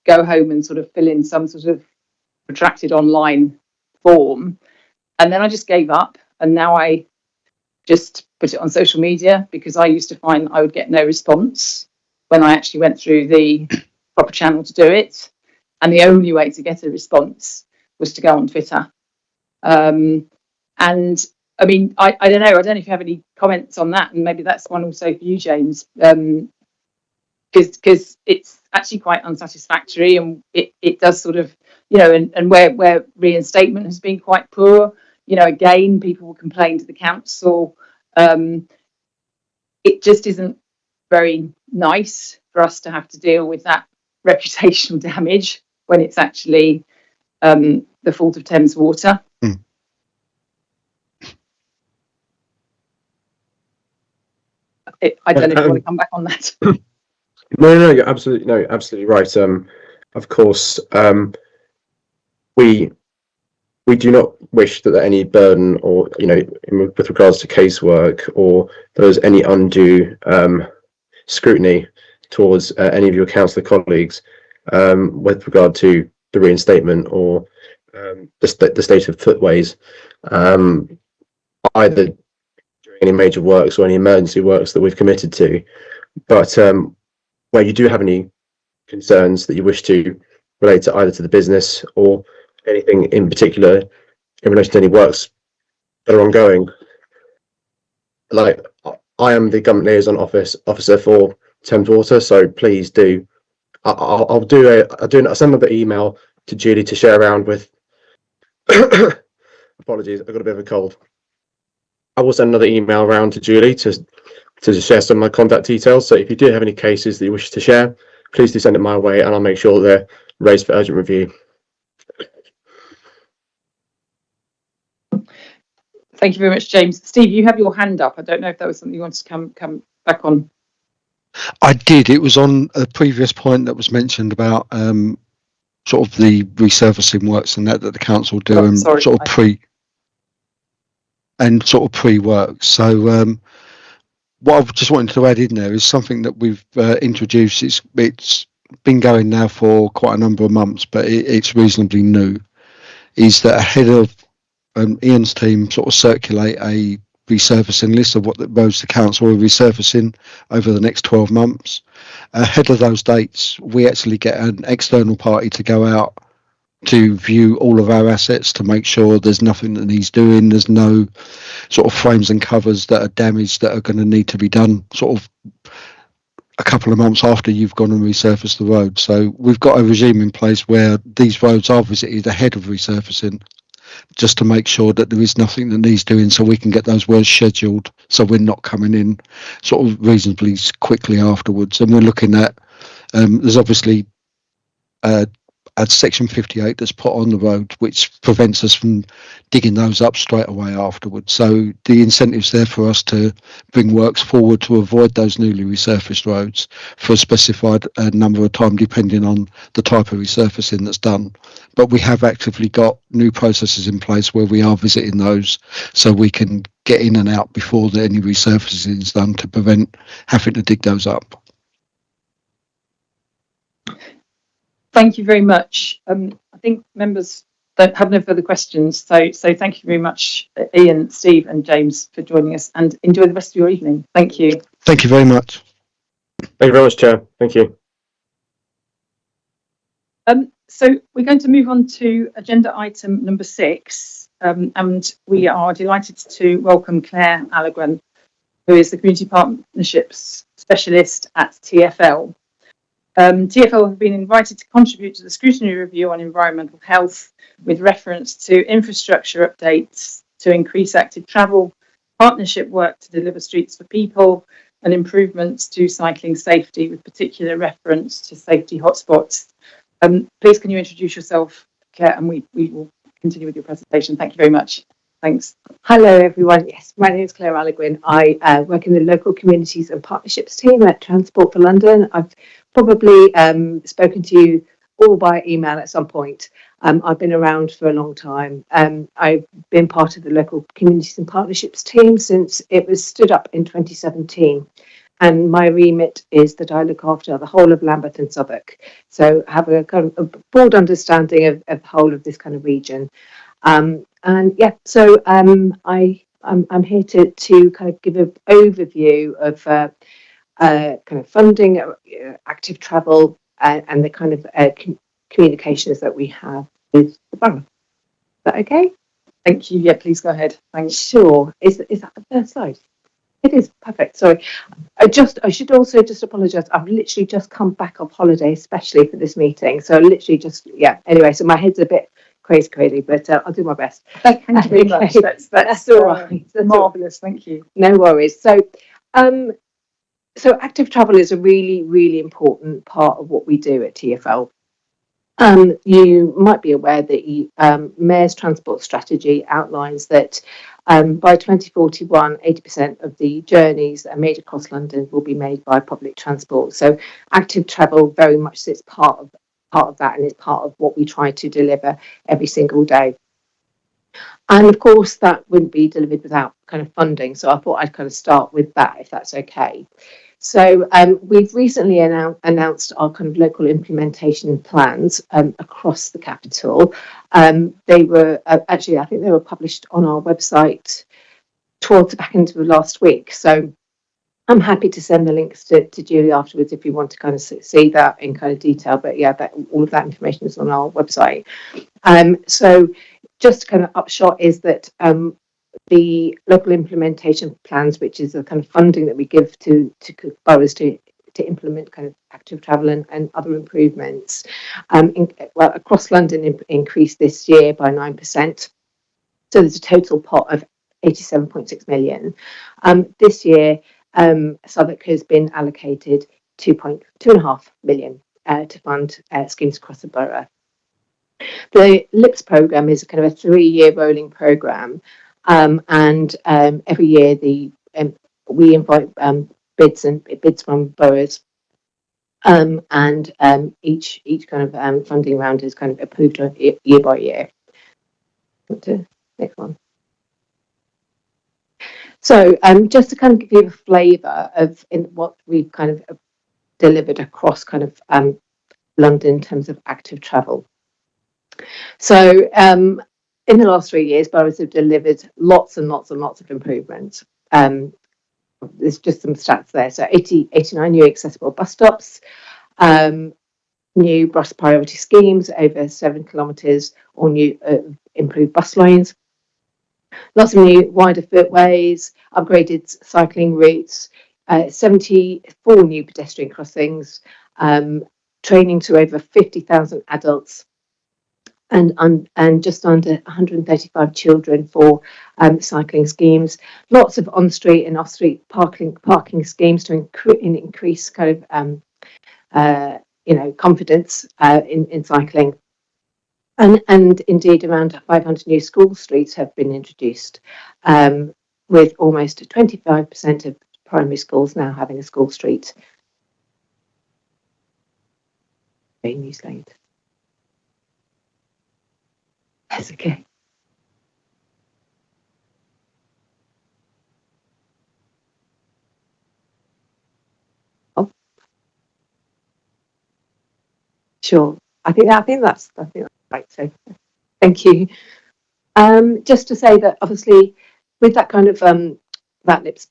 go home and sort of fill in some sort of protracted online form, and then I just gave up, and now I just put it on social media, because I used to find I would get no response when I actually went through the proper channel to do it, and the only way to get a response was to go on Twitter. And I mean, I don't know if you have any comments on that, and maybe that's one also for you, James, because it's actually quite unsatisfactory, and it does sort of, you know, and where reinstatement has been quite poor, you know, again, people will complain to the council. It just isn't very nice for us to have to deal with that reputational damage when it's actually the fault of Thames Water. I don't know if you want to come back on that. No, you're absolutely right. of course, we do not wish that any burden or, with regards to casework, or there's any undue scrutiny towards any of your councillor colleagues with regard to the reinstatement or the state of footways, either during any major works or any emergency works that we've committed to. But where you do have any concerns that you wish to relate to either to the business or anything in particular in relation to any works that are ongoing, like, I am the government liaison officer for Thames Water, so please do. I'll send another email to Julie to share around with. Apologies, I've got a bit of a cold. I will send another email around to Julie to share some of my contact details. So if you do have any cases that you wish to share, please do send it my way, and I'll make sure they're raised for urgent review. Thank you very much, James. Steve, you have your hand up. I don't know if that was something you wanted to come back on. I did. It was on a previous point that was mentioned about sort of the resurfacing works and that the council do, and sort of pre-work. So what I've just wanted to add in there is something that we've introduced. It's been going now for quite a number of months, but it's reasonably new. Is that ahead of Ian's team sort of circulate a resurfacing list of what the roads the council are resurfacing over the next 12 months. Ahead of those dates, we actually get an external party to go out to view all of our assets to make sure there's nothing that needs doing. There's no sort of frames and covers that are damaged that are going to need to be done sort of a couple of months after you've gone and resurfaced the road. So we've got a regime in place where these roads are visited ahead of resurfacing, just to make sure that there is nothing that needs doing, so we can get those works scheduled, so we're not coming in sort of reasonably quickly afterwards. And we're looking at there's obviously a section 58 that's put on the road which prevents us from digging those up straight away afterwards. So the incentive's there for us to bring works forward to avoid those newly resurfaced roads for a specified number of time, depending on the type of resurfacing that's done. But we have actively got new processes in place where we are visiting those, so we can get in and out before any resurfacing is done to prevent having to dig those up. Thank you very much. I think members don't have no further questions. So thank you very much, Ian, Steve and James, for joining us, and enjoy the rest of your evening. Thank you. Thank you very much. Thank you very much, Chair. Thank you. So we're going to move on to agenda item number 6, and we are delighted to welcome Claire Allegren, who is the Community Partnerships Specialist at TfL. TfL have been invited to contribute to the scrutiny review on environmental health with reference to infrastructure updates to increase active travel, partnership work to deliver streets for people, and improvements to cycling safety with particular reference to safety hotspots. Please can you introduce yourself, Claire, and we will continue with your presentation. Thank you very much. Thanks. Hello everyone. Yes, my name is Claire Allegren. I work in the local communities and partnerships team at Transport for London. I've probably spoken to you all by email at some point. I've been around for a long time. I've been part of the local communities and partnerships team since it was stood up in 2017. And my remit is that I look after the whole of Lambeth and Southwark. So I have a kind of a broad understanding of the whole of this kind of region. And yeah, so I'm here to kind of give an overview of kind of funding, active travel, and the kind of communications that we have with the borough. Is that okay? Thank you. Yeah, please go ahead. Thanks. Sure. Is that the first slide? It is perfect. Sorry. I should also just apologise. I've literally just come back off holiday, especially for this meeting. So literally just Anyway, so my head's a bit crazy, but I'll do my best. Thank you very much. That's all right. That's marvellous. Thank you. No worries. So active travel is a really, really important part of what we do at TfL. You might be aware that Mayor's Transport Strategy outlines that by 2041, 80% of the journeys that are made across London will be made by public transport. So active travel very much sits part part of that, and it's part of what we try to deliver every single day. And of course, that wouldn't be delivered without kind of funding. So I thought I'd kind of start with that, if that's okay. So we've recently announced our kind of local implementation plans across the capital. They were actually, I think they were published on our website towards the back end of last week. So I'm happy to send the links to Julie afterwards if you want to kind of see that in kind of detail. But yeah, all of that information is on our website. So just kind of upshot is that the local implementation plans, which is the kind of funding that we give to boroughs to implement kind of active travel and other improvements, across London increased this year by 9%. So there's a total pot of 87.6 million. This year, Southwark has been allocated 2.5 million to fund schemes across the borough. The LIPS programme is kind of a 3-year rolling programme, and every year we invite bids from boroughs, and each kind of funding round is kind of approved year by year. Next one. So just to kind of give you a flavour of what we've kind of delivered across kind of London in terms of active travel. So in the last 3 years, boroughs have delivered lots and lots and lots of improvements. There's just some stats there. So 89 new accessible bus stops, new bus priority schemes over 7 kilometres, or new improved bus lanes. Lots of new wider footways, upgraded cycling routes, 74 new pedestrian crossings, training to over 50,000 adults, and just under 135 children for cycling schemes. Lots of on-street and off-street parking schemes to increase kind of confidence in cycling. And indeed, around 500 new school streets have been introduced, with almost 25% of primary schools now having a school street. Okay, new slide. That's okay. Oh, sure. I think that's right. So, thank you. Just to say that obviously, with that kind of that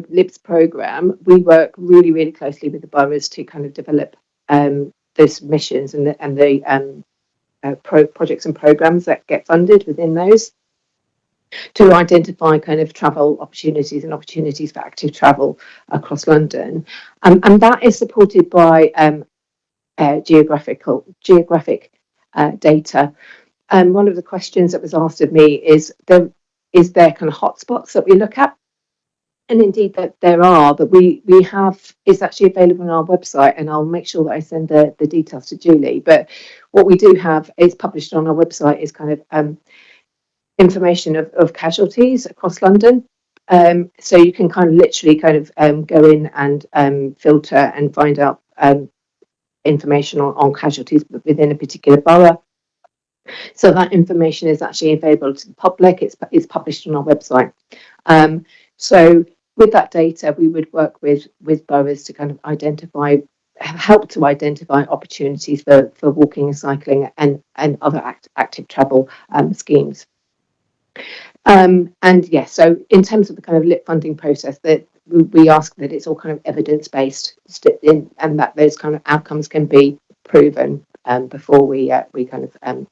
LIPS program, we work really, really closely with the boroughs to kind of develop those missions and the projects and programs that get funded within those, to identify kind of travel opportunities and opportunities for active travel across London, and that is supported by geographic data. One of the questions that was asked of me is there kind of hotspots that we look at, and indeed that there are, but we have, it's actually available on our website, and I'll make sure that I send the details to Julie. But what we do have is published on our website is kind of information of casualties across London. So you can kind of literally kind of go in and filter and find out information on casualties within a particular borough. So that information is actually available to the public. It's published on our website. So with that data, we would work with boroughs to kind of help to identify opportunities for walking and cycling and other active travel schemes. And yes, so in terms of the kind of LIP funding process, that we ask that it's all kind of evidence-based, and that those kind of outcomes can be proven before we kind of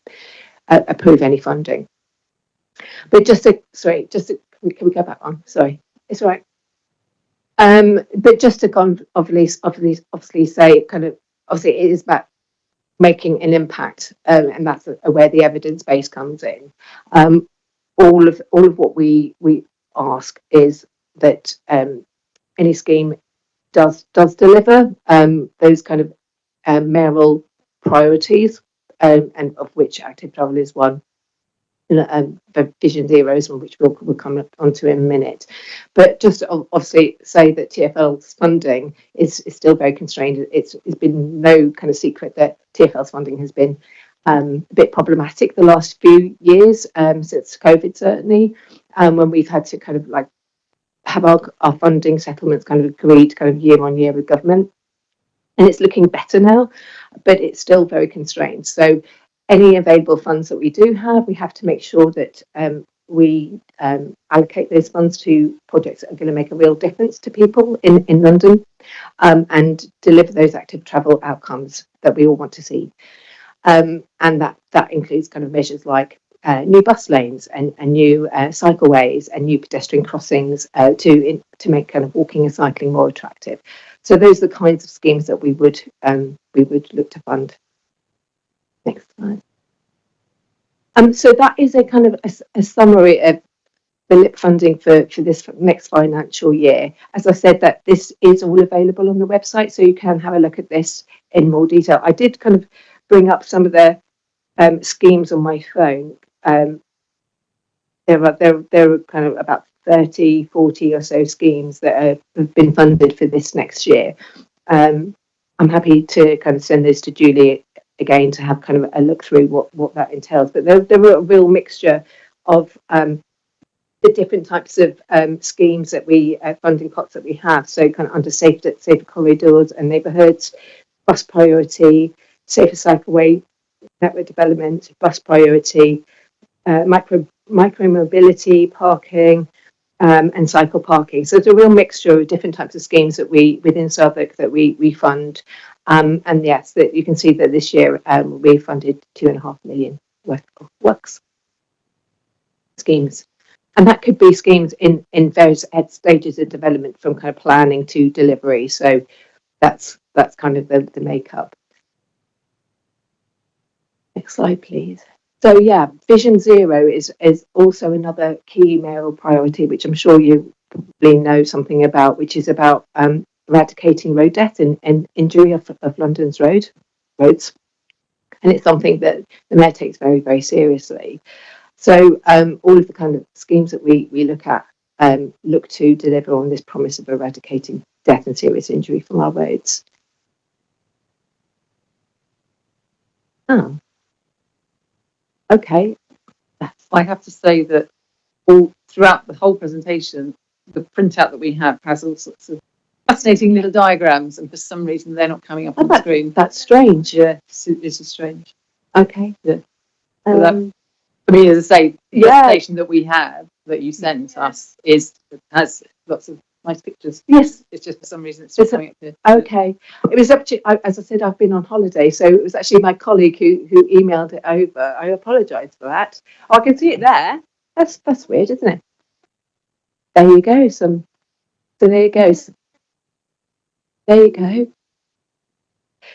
approve any funding. But can we go back on? Sorry, it's all right. But just to kind of obviously say, kind of obviously it is about making an impact, and that's where the evidence base comes in. All of what we ask is that any scheme does deliver those kind of mayoral priorities, and of which active travel is one. the Vision Zeros, which we'll come onto in a minute. But just to obviously say that TfL's funding is still very constrained. It's been no kind of secret that TfL's funding has been a bit problematic the last few years, since COVID certainly, when we've had to kind of like have our funding settlements kind of agreed kind of year on year with government. And it's looking better now, but it's still very constrained. So any available funds that we do have, we have to make sure that we allocate those funds to projects that are going to make a real difference to people in London, and deliver those active travel outcomes that we all want to see. And that includes kind of measures like new bus lanes and new cycleways and new pedestrian crossings to make kind of walking and cycling more attractive. So those are the kinds of schemes that we would look to fund. Next slide. So that is a kind of a summary of the LIP funding for this next financial year. As I said, that this is all available on the website, so you can have a look at this in more detail. I did kind of bring up some of the schemes on my phone. There are kind of about 30, 40 or so schemes that have been funded for this next year. I'm happy to kind of send those to Julie again to have kind of a look through what that entails. But there were a real mixture of the different types of schemes that we funding pots that we have. So kind of under safer corridors and neighbourhoods, bus priority, safer cycleway network development, bus priority, micro mobility, parking, and cycle parking. So it's a real mixture of different types of schemes that within Southwark that we fund. And yes, that you can see that this year we funded £2.5 million worth of works schemes. And that could be schemes in various stages of development, from kind of planning to delivery. So that's kind of the makeup. Next slide, please. So yeah, Vision Zero is also another key mayoral priority, which I'm sure you probably know something about, which is about eradicating road death and injury of London's roads. And it's something that the Mayor takes very, very seriously. So all of the kind of schemes that we look at look to deliver on this promise of eradicating death and serious injury from our roads. Oh, okay. I have to say that all throughout the whole presentation, the printout that we have has all sorts of fascinating little diagrams, and for some reason they're not coming up on the screen. That's strange. Yeah, this is strange. Okay. Yeah. So that, I mean, as I say, the presentation that we have that you sent us has lots of nice pictures. Yes. It's just for some reason it's just coming up here. Okay. It was actually, as I said, I've been on holiday, so it was actually my colleague who emailed it over. I apologise for that. Oh, I can see it there. That's weird, isn't it? There you go. So there you go. There you go.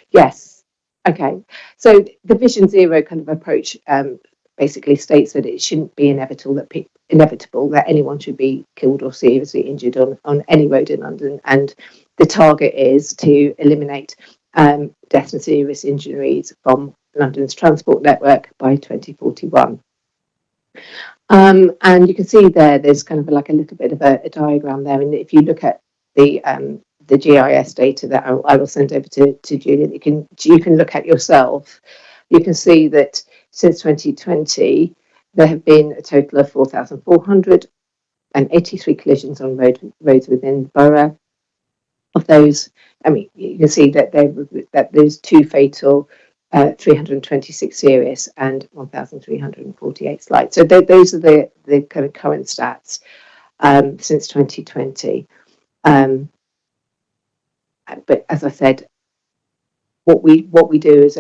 Yes. Okay. So the Vision Zero kind of approach basically states that it shouldn't be inevitable that anyone should be killed or seriously injured on any road in London, and the target is to eliminate death and serious injuries from London's transport network by 2041. And you can see there's kind of like a little bit of a diagram there, and if you look at the GIS data that I will send over to Julia, you can look at yourself. You can see that since 2020, there have been a total of 4,483 collisions on roads within the borough. Of those, I mean, you can see that there's 2 fatal, 326 serious, and 1,348 slight. So those are the kind of current stats since 2020. But as I said, what we do as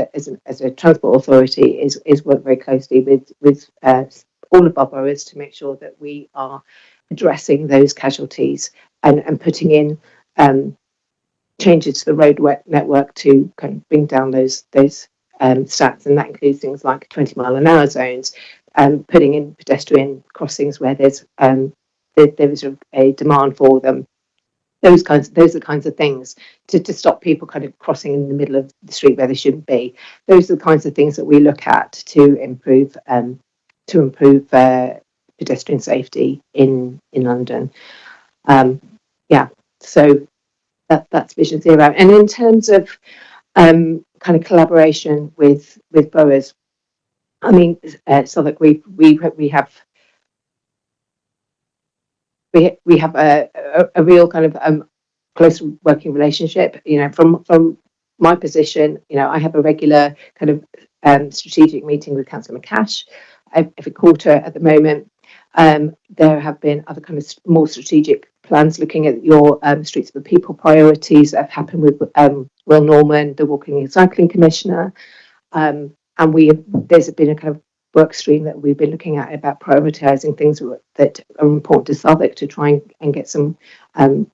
a transport authority is work very closely with all of our boroughs to make sure that we are addressing those casualties and putting in changes to the road network to kind of bring down those stats, and that includes things like 20-mile-an-hour zones, putting in pedestrian crossings where there is a demand for them. Those are the kinds of things to stop people kind of crossing in the middle of the street where they shouldn't be. Those are the kinds of things that we look at to improve to improve pedestrian safety in London. So that's Vision Zero. And in terms of kind of collaboration with boroughs, I mean, Southwark, we have a real kind of close working relationship. You know, from my position, you know, I have a regular kind of strategic meeting with Councillor McCash every quarter at the moment. There have been other kind of more strategic plans looking at your Streets of the People priorities that have happened with Will Norman, the Walking and Cycling Commissioner, and there's been a kind of work stream that we've been looking at about prioritising things that are important to Southwark to try and get some of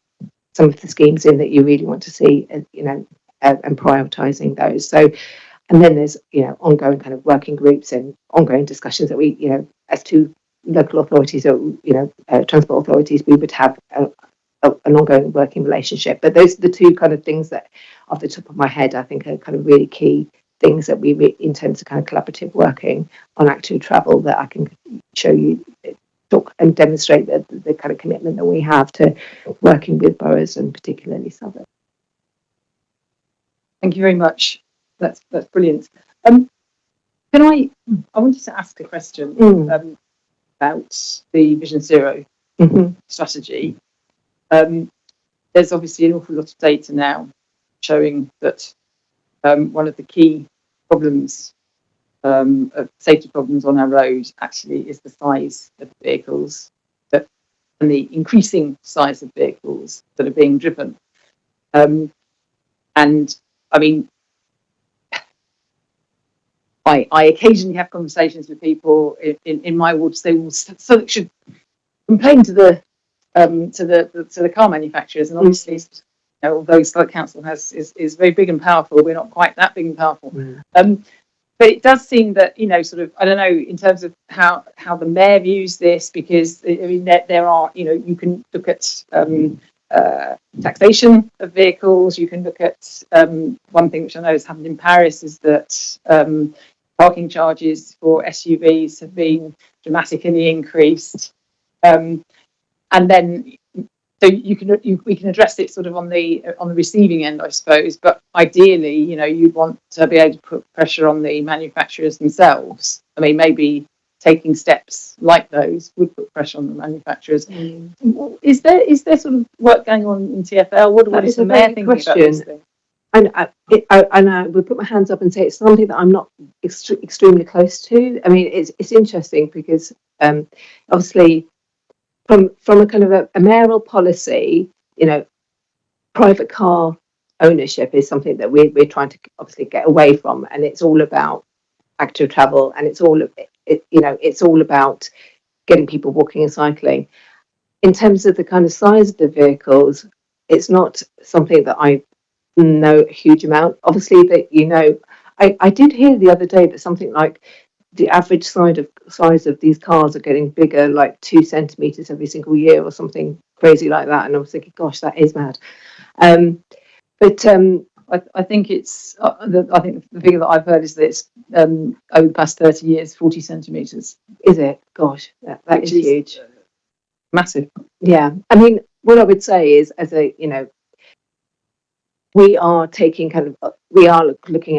the schemes in that you really want to see, you know, and prioritising those. So, and then there's, you know, ongoing kind of working groups and ongoing discussions that we, you know, as to local authorities or, you know, transport authorities, we would have an ongoing working relationship. But those are the two kind of things that, off the top of my head, I think are kind of really key things that we, in terms of kind of collaborative working on active travel, that I can show you, talk and demonstrate the kind of commitment that we have to working with boroughs and particularly Southwark. Thank you very much. That's brilliant. Can I wanted to ask a question about the Vision Zero strategy. There's obviously an awful lot of data now showing that one of the key problems, of safety problems on our roads, actually is the size of vehicles and the increasing size of vehicles that are being driven. And I mean, I occasionally have conversations with people in my ward. They will should complain to the car manufacturers, and obviously, you know, although Southwark Council is very big and powerful, we're not quite that big and powerful. But it does seem that, you know, sort of, I don't know, in terms of how the mayor views this, because I mean there are, you know, you can look at taxation of vehicles. You can look at one thing which I know has happened in Paris is that parking charges for SUVs have been dramatically increased, and then so we can address it sort of on the receiving end, I suppose. But ideally, you know, you'd want to be able to put pressure on the manufacturers themselves. I mean, maybe taking steps like those would put pressure on the manufacturers. Is there sort of work going on in TfL? What is the mayor thinking about this thing? And I would put my hands up and say it's something that I'm not extremely close to. I mean, it's interesting because obviously from a kind of a mayoral policy, you know, private car ownership is something that we're trying to obviously get away from, and it's all about active travel, and it's all it's all about getting people walking and cycling. In terms of the kind of size of the vehicles, it's not something that I know a huge amount. Obviously, that, you know, I did hear the other day that something like the average size of these cars are getting bigger, like 2 centimeters every single year or something crazy like that. And I was thinking, gosh, that is mad. But I think it's. I think the figure that I've heard is that it's over the past 30 years, 40 centimeters. Is it? Gosh, that is huge, massive. Yeah, I mean, what I would say is, as a, you know, we are looking at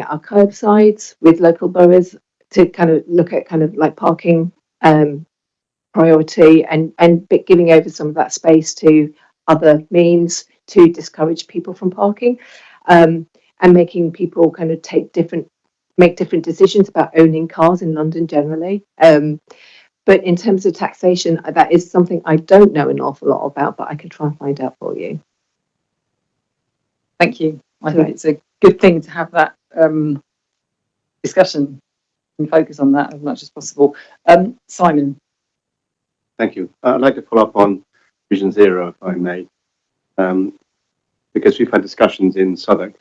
our curbsides with local boroughs to kind of look at kind of like parking priority and giving over some of that space to other means to discourage people from parking, and making people kind of make different decisions about owning cars in London generally. But in terms of taxation, that is something I don't know an awful lot about, but I can try and find out for you. Thank you. I think it's a good thing to have that discussion and focus on that as much as possible. Simon. Thank you. I'd like to follow up on Vision Zero, if I may, because we've had discussions in Southwark,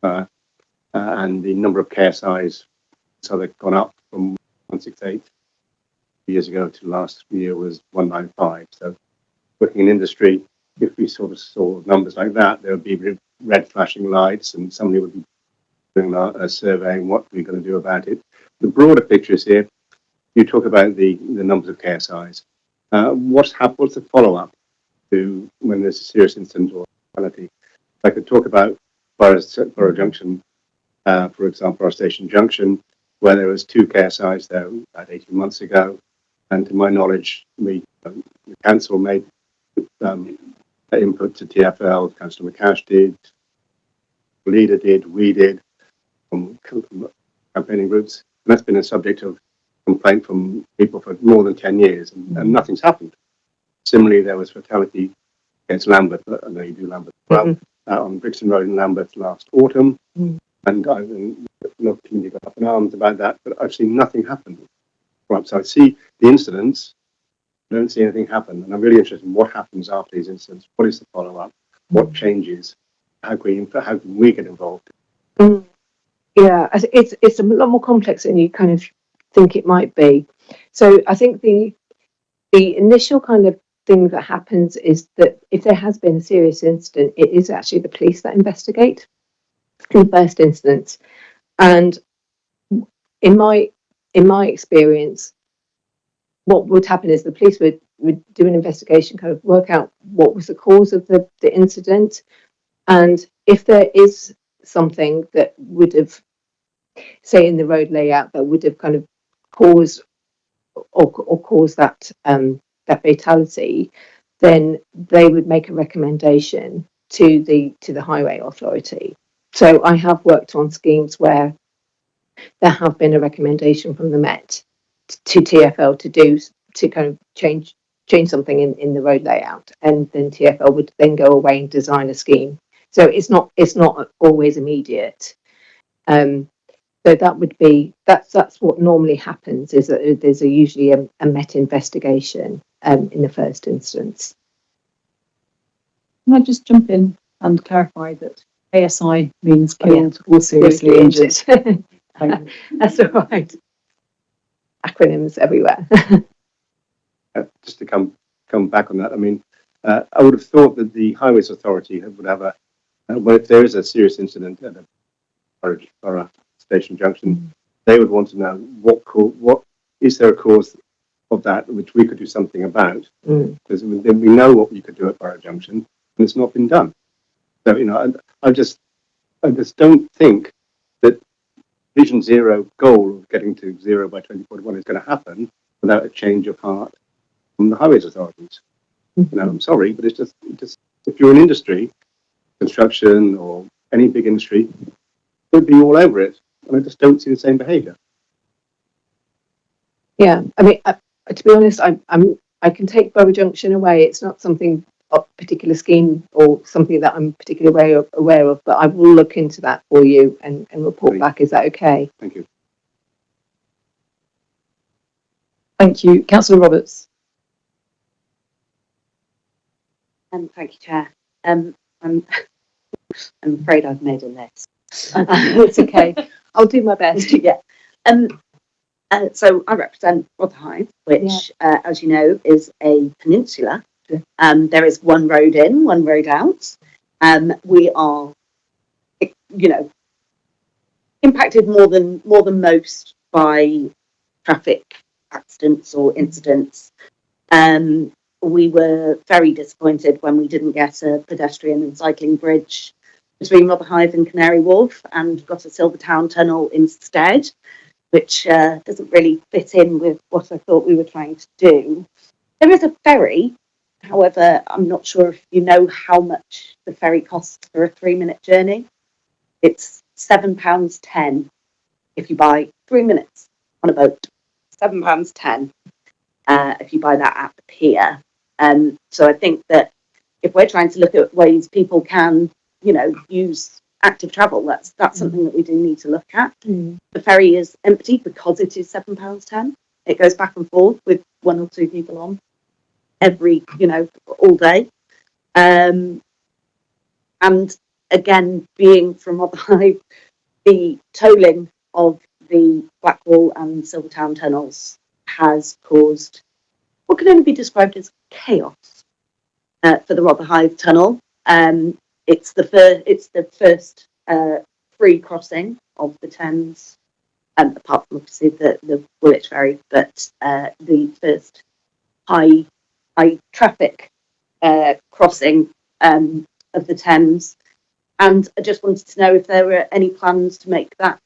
and the number of KSIs in Southwark gone up from 168 years ago to last year was 195. So, working in industry, if we sort of saw numbers like that, there would be red flashing lights, and somebody would be doing a survey on what we're going to do about it. The broader picture is here. you talk about the numbers of KSIs. What's the follow-up to when there's a serious incident or fatality? I could talk about Borough Junction, for example, our Station Junction, where there was 2 KSIs there about 18 months ago. And to my knowledge, the council made input to TfL, Councillor McCash did, Leader did, we did, from campaigning groups. And that's been a subject of complaint from people for more than 10 years, and nothing's happened. Similarly, there was fatality against Lambeth, I know you do Lambeth as well, on Brixton Road in Lambeth last autumn. And the community got up in arms about that, but I've seen nothing happen. Right, so I see the incidents, I don't see anything happen, and I'm really interested in what happens after these incidents. What is the follow-up? What changes? How can we get involved? Yeah, it's a lot more complex than you kind of think it might be. So I think the initial kind of thing that happens is that if there has been a serious incident, it is actually the police that investigate in the first instance. And in my experience, what would happen is the police would do an investigation, kind of work out what was the cause of the incident, and if there is something that would have, say, in the road layout that would have kind of caused that that fatality, then they would make a recommendation to the highway authority. So I have worked on schemes where there have been a recommendation from the Met to TfL to kind of change something in the road layout, and then TfL would then go away and design a scheme. So it's not always immediate. So that would be that's what normally happens, is that there's usually a Met investigation in the first instance. Can I just jump in and clarify that ASI means killed or seriously injured? That's all right. Acronyms everywhere. Just to come back on that, I mean, I would have thought that the Highways Authority would have well, if there is a serious incident at a borough Station Junction, they would want to know what is there a cause of that which we could do something about, because then we know what we could do at Borough Junction, and it's not been done. So I just don't think that Vision Zero goal of getting to zero by 2041 is going to happen without a change of heart from the highways authorities. I'm sorry, but it's just if you're an industry, construction or any big industry, they'd be all over it, and I just don't see the same behaviour. Yeah, I mean, to be honest, I can take Borough Junction away. It's not something a particular scheme or something that I'm particularly aware of, but I will look into that for you and report back. Is that okay? Thank you. Thank you. Councillor Roberts. Thank you, Chair. I'm afraid I've made a list. It's okay. I'll do my best. Yeah. So I represent Rotherhithe, which, as you know, is a peninsula. There is one road in, one road out. We are, impacted more than most by traffic accidents or incidents. We were very disappointed when we didn't get a pedestrian and cycling bridge between Rotherhithe and Canary Wharf and got a Silvertown tunnel instead, which doesn't really fit in with what I thought we were trying to do. There is a ferry. However, I'm not sure if you know how much the ferry costs for a 3-minute journey. It's £7.10 if you buy 3 minutes on a boat. £7.10 if you buy that at the pier. So I think that if we're trying to look at ways people can, use active travel, that's something that we do need to look at. The ferry is empty because it is £7.10. It goes back and forth with 1 or 2 people on every, all day. And again, being from Rotherhithe, the tolling of the Blackwall and Silvertown tunnels has caused what can only be described as chaos for the Rotherhithe tunnel. It's the first free crossing of the Thames apart from obviously the Woolwich Ferry, but the first high traffic crossing of the Thames. And I just wanted to know if there were any plans to make that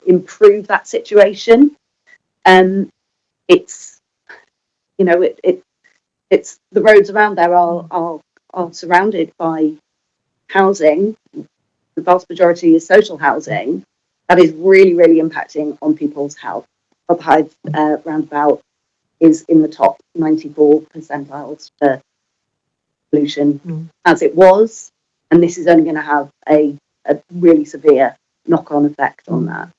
improve that situation. It's, you know, it's the roads around there are surrounded by housing. The vast majority is social housing that is really, really impacting on people's health. Rob Hyde roundabout is in the top 94 percentiles for pollution as it was, and this is only going to have a really severe knock-on effect on that.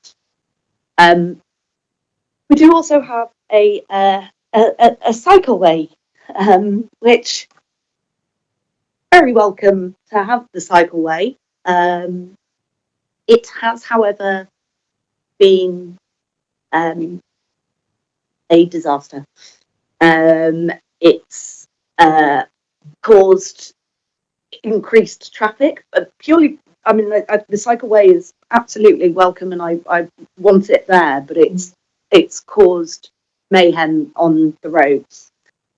We do also have a cycleway, which very welcome to have the cycleway. It has, however, been a disaster. It's caused increased traffic, but purely, I mean, the cycleway is absolutely welcome, and I want it there, but it's caused mayhem on the roads.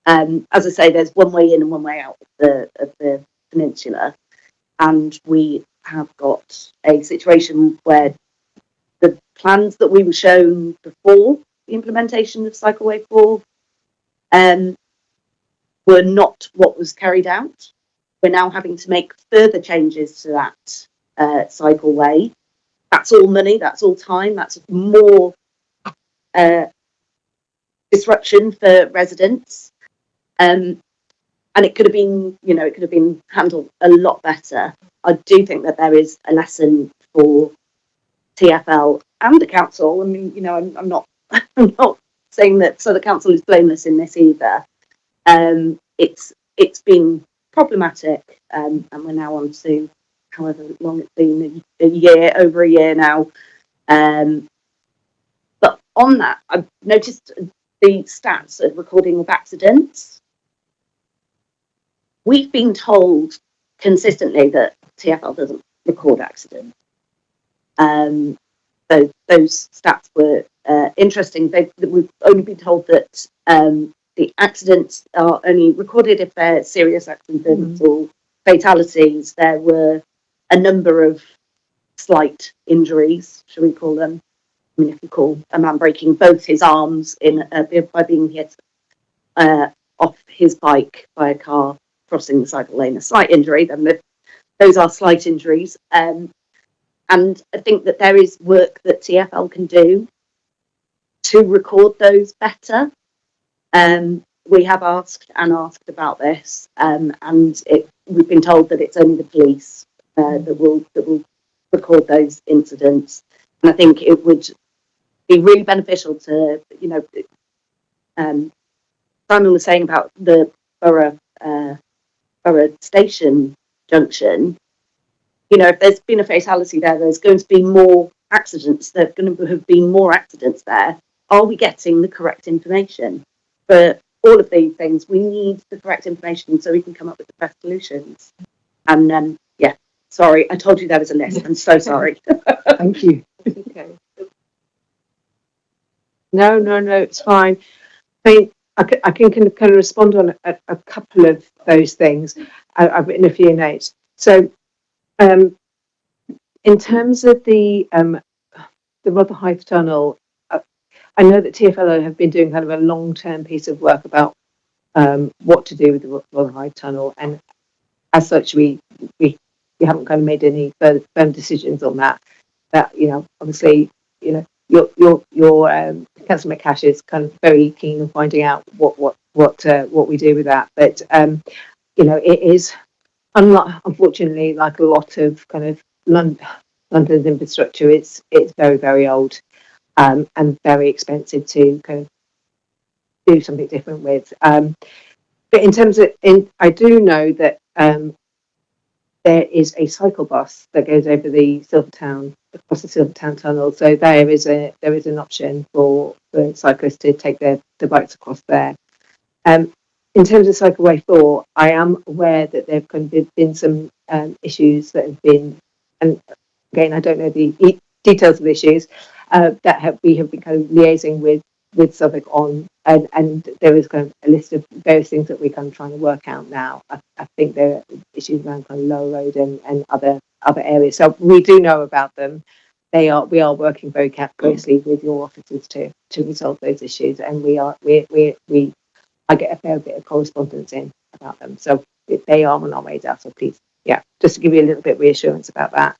As I say, there's one way in and one way out of the peninsula, and we have got a situation where the plans that we were shown before the implementation of Cycleway 4 were not what was carried out. We're now having to make further changes to that cycleway. That's all money, that's all time, that's more disruption for residents. And it could have been, you know, it could have been handled a lot better. I do think that there is a lesson for TfL and the council. I mean, you know, I'm not saying that so the council is blameless in this either. It's been problematic, and we're now on to however long it's been, over a year now. But on that, I've noticed the stats of recording of accidents. We've been told consistently that TfL doesn't record accidents. So those stats were interesting. We've only been told that the accidents are only recorded if they're serious accidents or fatalities. There were a number of slight injuries, shall we call them? I mean, if you call a man breaking both his arms by being hit off his bike by a car crossing the cycle lane a slight injury, then those are slight injuries. And I think that there is work that TfL can do to record those better. We have asked about this, and we've been told that it's only the police that will record those incidents. And I think it would be really beneficial to, you know, Simon was saying about the Borough Station junction. You know, if there's been a fatality there, there's going to be more accidents. There's going to have been more accidents there. Are we getting the correct information? For all of these things, we need the correct information so we can come up with the best solutions. And yeah, sorry, I told you there was a list. I'm so sorry. Thank you. Okay. No, it's fine. I mean, I can kind of respond on a couple of those things. I've written a few notes. So, in terms of the Rotherhithe Tunnel, I know that TfL have been doing kind of a long-term piece of work about what to do with the Rotherhithe Tunnel, and as such, we haven't kind of made any firm decisions on that. That, you know, obviously, you know, your Councillor McCash is kind of very keen on finding out what we do with that. But you know, it is unfortunately, like a lot of kind of London's infrastructure, it's very, very old. And very expensive to kind of do something different with. But in terms of, I do know that there is a cycle bus that goes over across the Silvertown Tunnel. So there is an option for cyclists to take their bikes across there. In terms of Cycleway 4, I am aware that there have been some issues that have been, and again, I don't know the details of issues we have been kind of liaising with Southwark on, and there is kind of a list of various things that we're kind of trying to work out now. I think there are issues around kind of Lower Road and other areas. So we do know about them. We are working very closely with your officers to resolve those issues, and I get a fair bit of correspondence in about them. So they are on our radar. So please, just to give you a little bit of reassurance about that.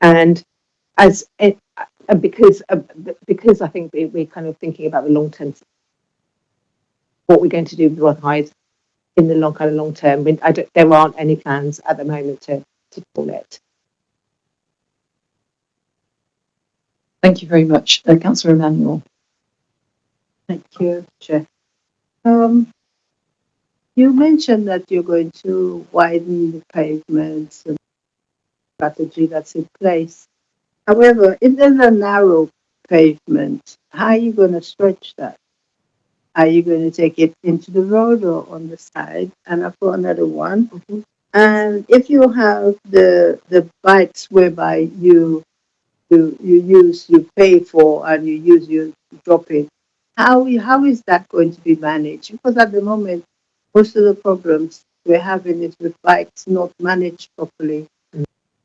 And because I think we're kind of thinking about the long term, what we're going to do with Rother Hyde in the long term. There aren't any plans at the moment to pull it. Thank you very much, Councillor Emmanuel. Thank you, Chair. You mentioned that you're going to widen the pavements and strategy that's in place. However, if there's a narrow pavement, how are you going to stretch that? Are you going to take it into the road or on the side? And I've got another one. Mm-hmm. And if you have the bikes whereby you pay for and you drop it, how is that going to be managed? Because at the moment, most of the problems we're having is with bikes not managed properly.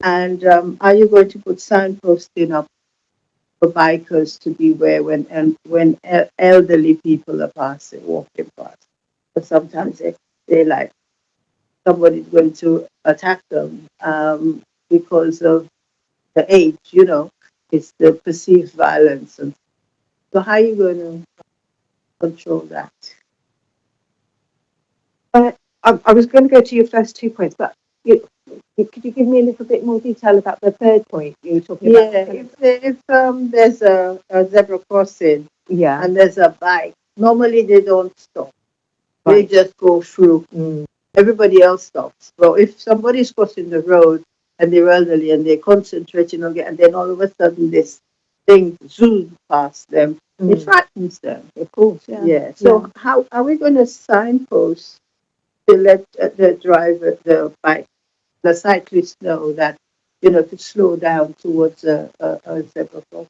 And are you going to put signposting up for bikers to beware when elderly people are walking past? But sometimes they like somebody's going to attack them because of the age, it's the perceived violence. And so how are you going to control that? I was going to go to your first 2 points, but could you give me a little bit more detail about the third point you were talking about? Yeah, if there's a zebra crossing and there's a bike, normally they don't stop. Right. They just go through. Everybody else stops. Well, if somebody's crossing the road and they're elderly and they're concentrating on it, and then all of a sudden this thing zooms past them, it frightens them. Of course, yeah. So how are we going to signpost to let the driver, the cyclist know that, to slow down towards a zebra crossing?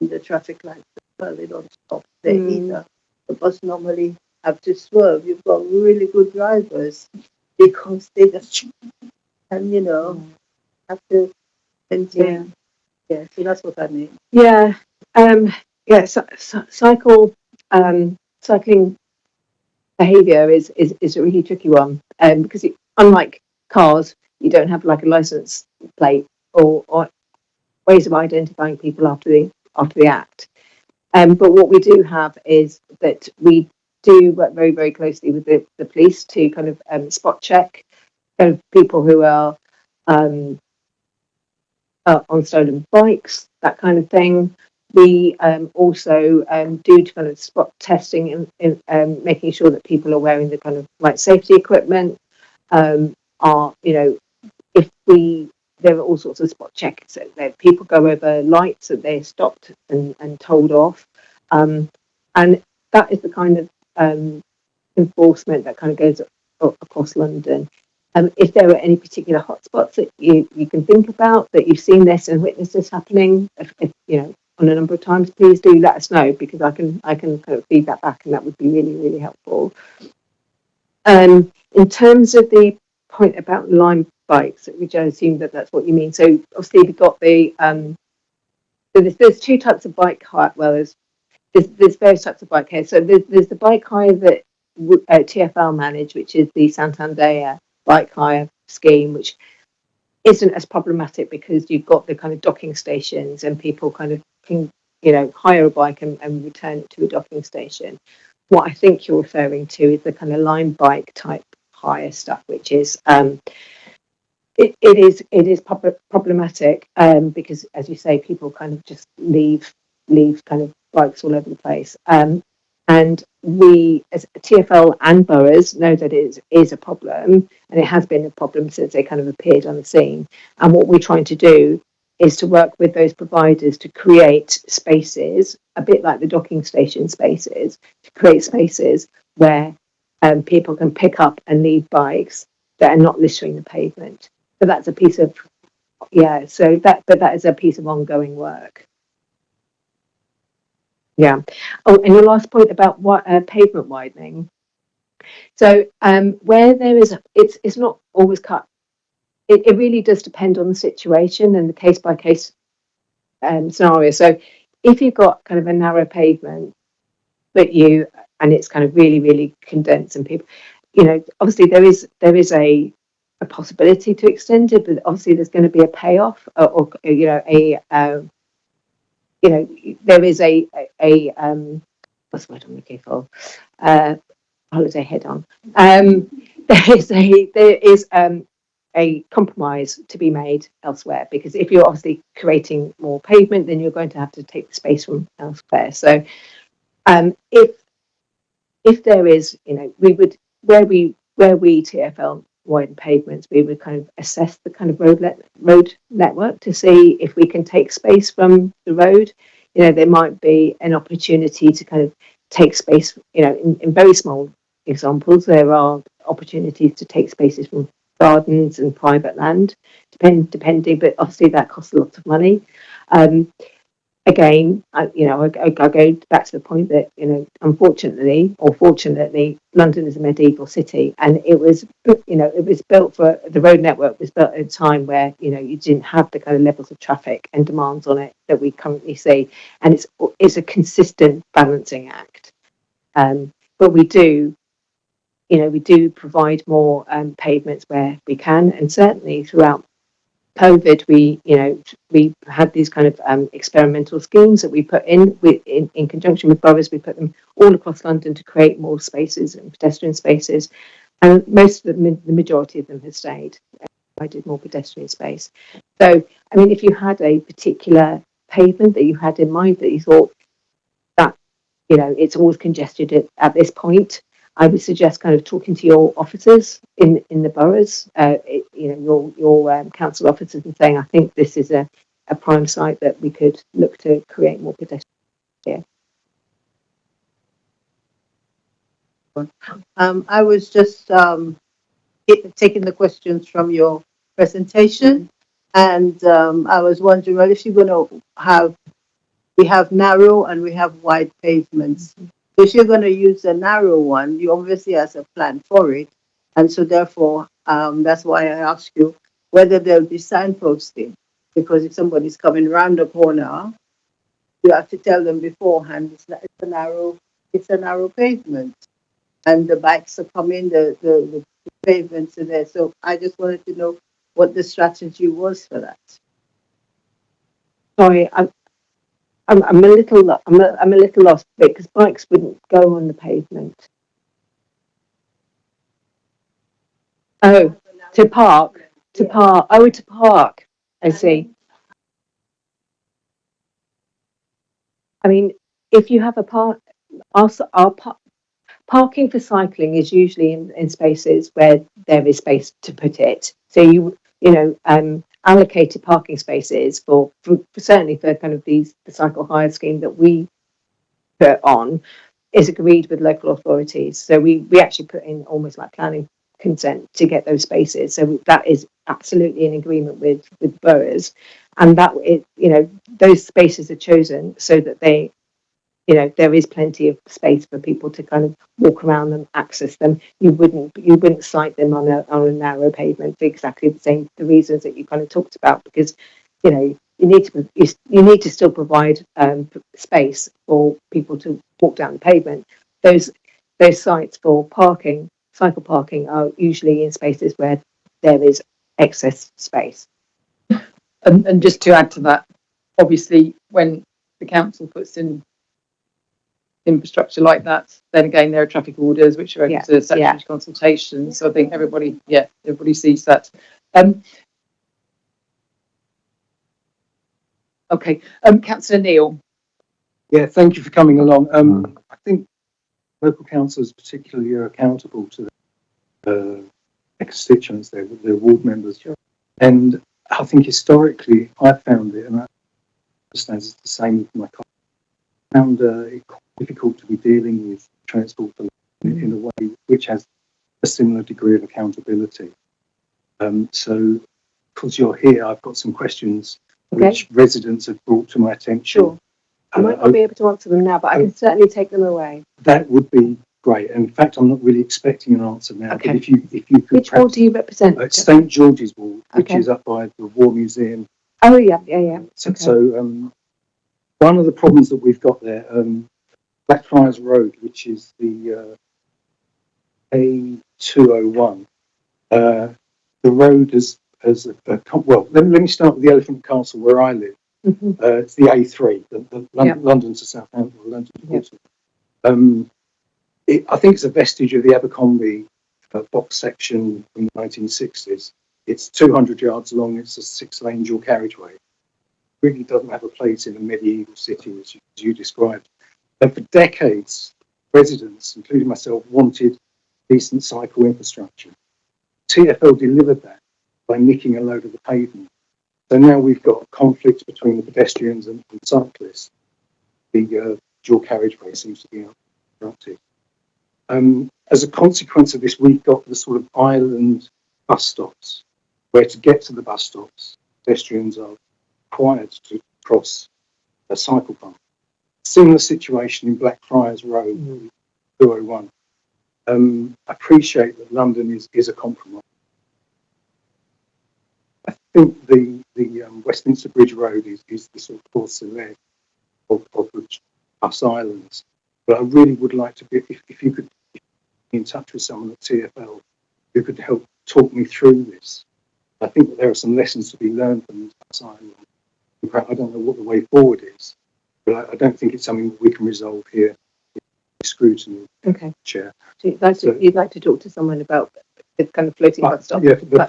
The traffic lights, well, they don't stop there either. The bus normally have to swerve. You've got really good drivers because they just, and have to maintain. Yeah, so that's what I mean. Yeah, cycling behaviour is a really tricky one, because unlike cars, you don't have like a license plate or ways of identifying people after the act. But what we do have is that we do work very, very closely with the police to kind of spot check kind of people who are on stolen bikes, that kind of thing. We also do kind of spot testing and making sure that people are wearing the kind of right safety equipment. There are all sorts of spot checks that people go over lights that they're stopped and told off, and that is the kind of enforcement that kind of goes across London. If there are any particular hotspots that you can think about, that you've seen this and witnessed this happening, on a number of times, please do let us know, because I can kind of feed that back, and that would be really, really helpful. In terms of the point about Lime bikes, which I assume that's what you mean. So obviously we've got the there's two types of bike hire. Well, there's various types of bike hire. So there's the bike hire that TfL manage, which is the Santander bike hire scheme, which isn't as problematic because you've got the kind of docking stations and people kind of can hire a bike and return it to a docking station. What I think you're referring to is the kind of Lime bike type hire stuff, which is it is problematic because, as you say, people kind of just leave kind of bikes all over the place. And we, as TfL and boroughs, know that it is a problem, and it has been a problem since they kind of appeared on the scene. And what we're trying to do is to work with those providers to create spaces, a bit like the docking station spaces, to create spaces where people can pick up and leave bikes that are not littering the pavement. So that's a piece of yeah, so that, but that is a piece of ongoing work. Yeah. Oh, and your last point about what pavement widening. So where there is, it's not always cut. It really does depend on the situation and the case by case scenario. So if you've got kind of a narrow pavement, but and it's kind of really condensed, and people, obviously there is a possibility to extend it, but obviously there's going to be a payoff, or there is a what's the word I'm looking for? Holiday head on. There is a compromise to be made elsewhere, because if you're obviously creating more pavement, then you're going to have to take the space from elsewhere. So if there is, we would, where we TfL widen pavements, we would kind of assess the kind of road network to see if we can take space from the road. There might be an opportunity to kind of take space, in very small examples, there are opportunities to take spaces from gardens and private land, depending, but obviously that costs lots of money. Again, I go back to the point that, unfortunately or fortunately, London is a medieval city, and it was built for, the road network was built at a time where, you didn't have the kind of levels of traffic and demands on it that we currently see, and it's a consistent balancing act. But we do provide more pavements where we can, and certainly throughout COVID, we had these kind of experimental schemes that we put in conjunction with boroughs. We put them all across London to create more spaces and pedestrian spaces, and most of them, the majority of them, have stayed. I did more pedestrian space. So, I mean, if you had a particular pavement that you had in mind that you thought that it's always congested at this point, I would suggest kind of talking to your officers in the boroughs, your council officers, and saying, I think this is a prime site that we could look to create more pedestrian here. I was just taking the questions from your presentation, and I was wondering, well, if you're going to we have narrow and we have wide pavements. If you're going to use a narrow one, you obviously have a plan for it. And so therefore, that's why I asked you whether there'll be signposting. Because if somebody's coming around the corner, you have to tell them beforehand, it's a narrow pavement. And the bikes are coming, the pavements are there. So I just wanted to know what the strategy was for that. Sorry, I'm a little lost because bikes wouldn't go on the pavement. Oh, to park. Oh, to park. I see. I mean, if you have a parking for cycling is usually in spaces where there is space to put it. So allocated parking spaces for certainly for kind of the cycle hire scheme that we put on is agreed with local authorities. So we actually put in almost like planning consent to get those spaces. So that is absolutely in agreement with boroughs, and that those spaces are chosen so that they there is plenty of space for people to kind of walk around and access them. You wouldn't site them on a narrow pavement for exactly the reasons that you kind of talked about, because you need to still provide space for people to walk down the pavement. Those sites for cycle parking are usually in spaces where there is excess space. And just to add to that, obviously when the council puts in infrastructure like that, then again there are traffic orders which are open to statutory consultation. So I think everybody sees that. Okay, Councillor Neil. Yeah, thank you for coming along. I think local councils particularly are accountable to the constituents, their ward members, and I think historically I found it, and I understand it's the same with my colleagues, found it quite difficult to be dealing with transport in a way which has a similar degree of accountability. So because you're here, I've got some questions Okay. which residents have brought to my attention. Sure. I might not be able to answer them now, but I can certainly take them away. That would be great. And in fact, I'm not really expecting an answer now. Okay. But if you could, Which ward do you represent? it's St George's Ward, which Okay. is up by the War Museum. Oh, yeah. So, one of the problems that we've got there, Blackfriars Road, which is the A201, the road well, let me start with the Elephant Castle where I live. Mhm. It's the A3, London to Southampton, or London to Portsmouth. I think it's a vestige of the Abercrombie box section from the 1960s. It's 200 yards long. It's a 6-lane dual carriageway. Really doesn't have a place in a medieval city, as you described. And for decades, residents, including myself, wanted decent cycle infrastructure. TfL delivered that by nicking a load of the pavement. So now we've got conflict between the pedestrians and cyclists. The dual carriageway seems to be interrupted. As a consequence of this, we've got the sort of island bus stops, where to get to the bus stops, pedestrians are required to cross a cycle path. Similar situation in Blackfriars Road, 201. I appreciate that London is a compromise. I think the Westminster Bridge Road is the sort of porcelain leg of the bus islands. But I really would like to be, if you could be in touch with someone at TfL who could help talk me through this. I think that there are some lessons to be learned from these bus islands. In fact, I don't know what the way forward is, but I don't think it's something that we can resolve here with scrutiny. Okay. Chair. So you'd like to talk to someone about the kind of floating bus stop? Yeah, the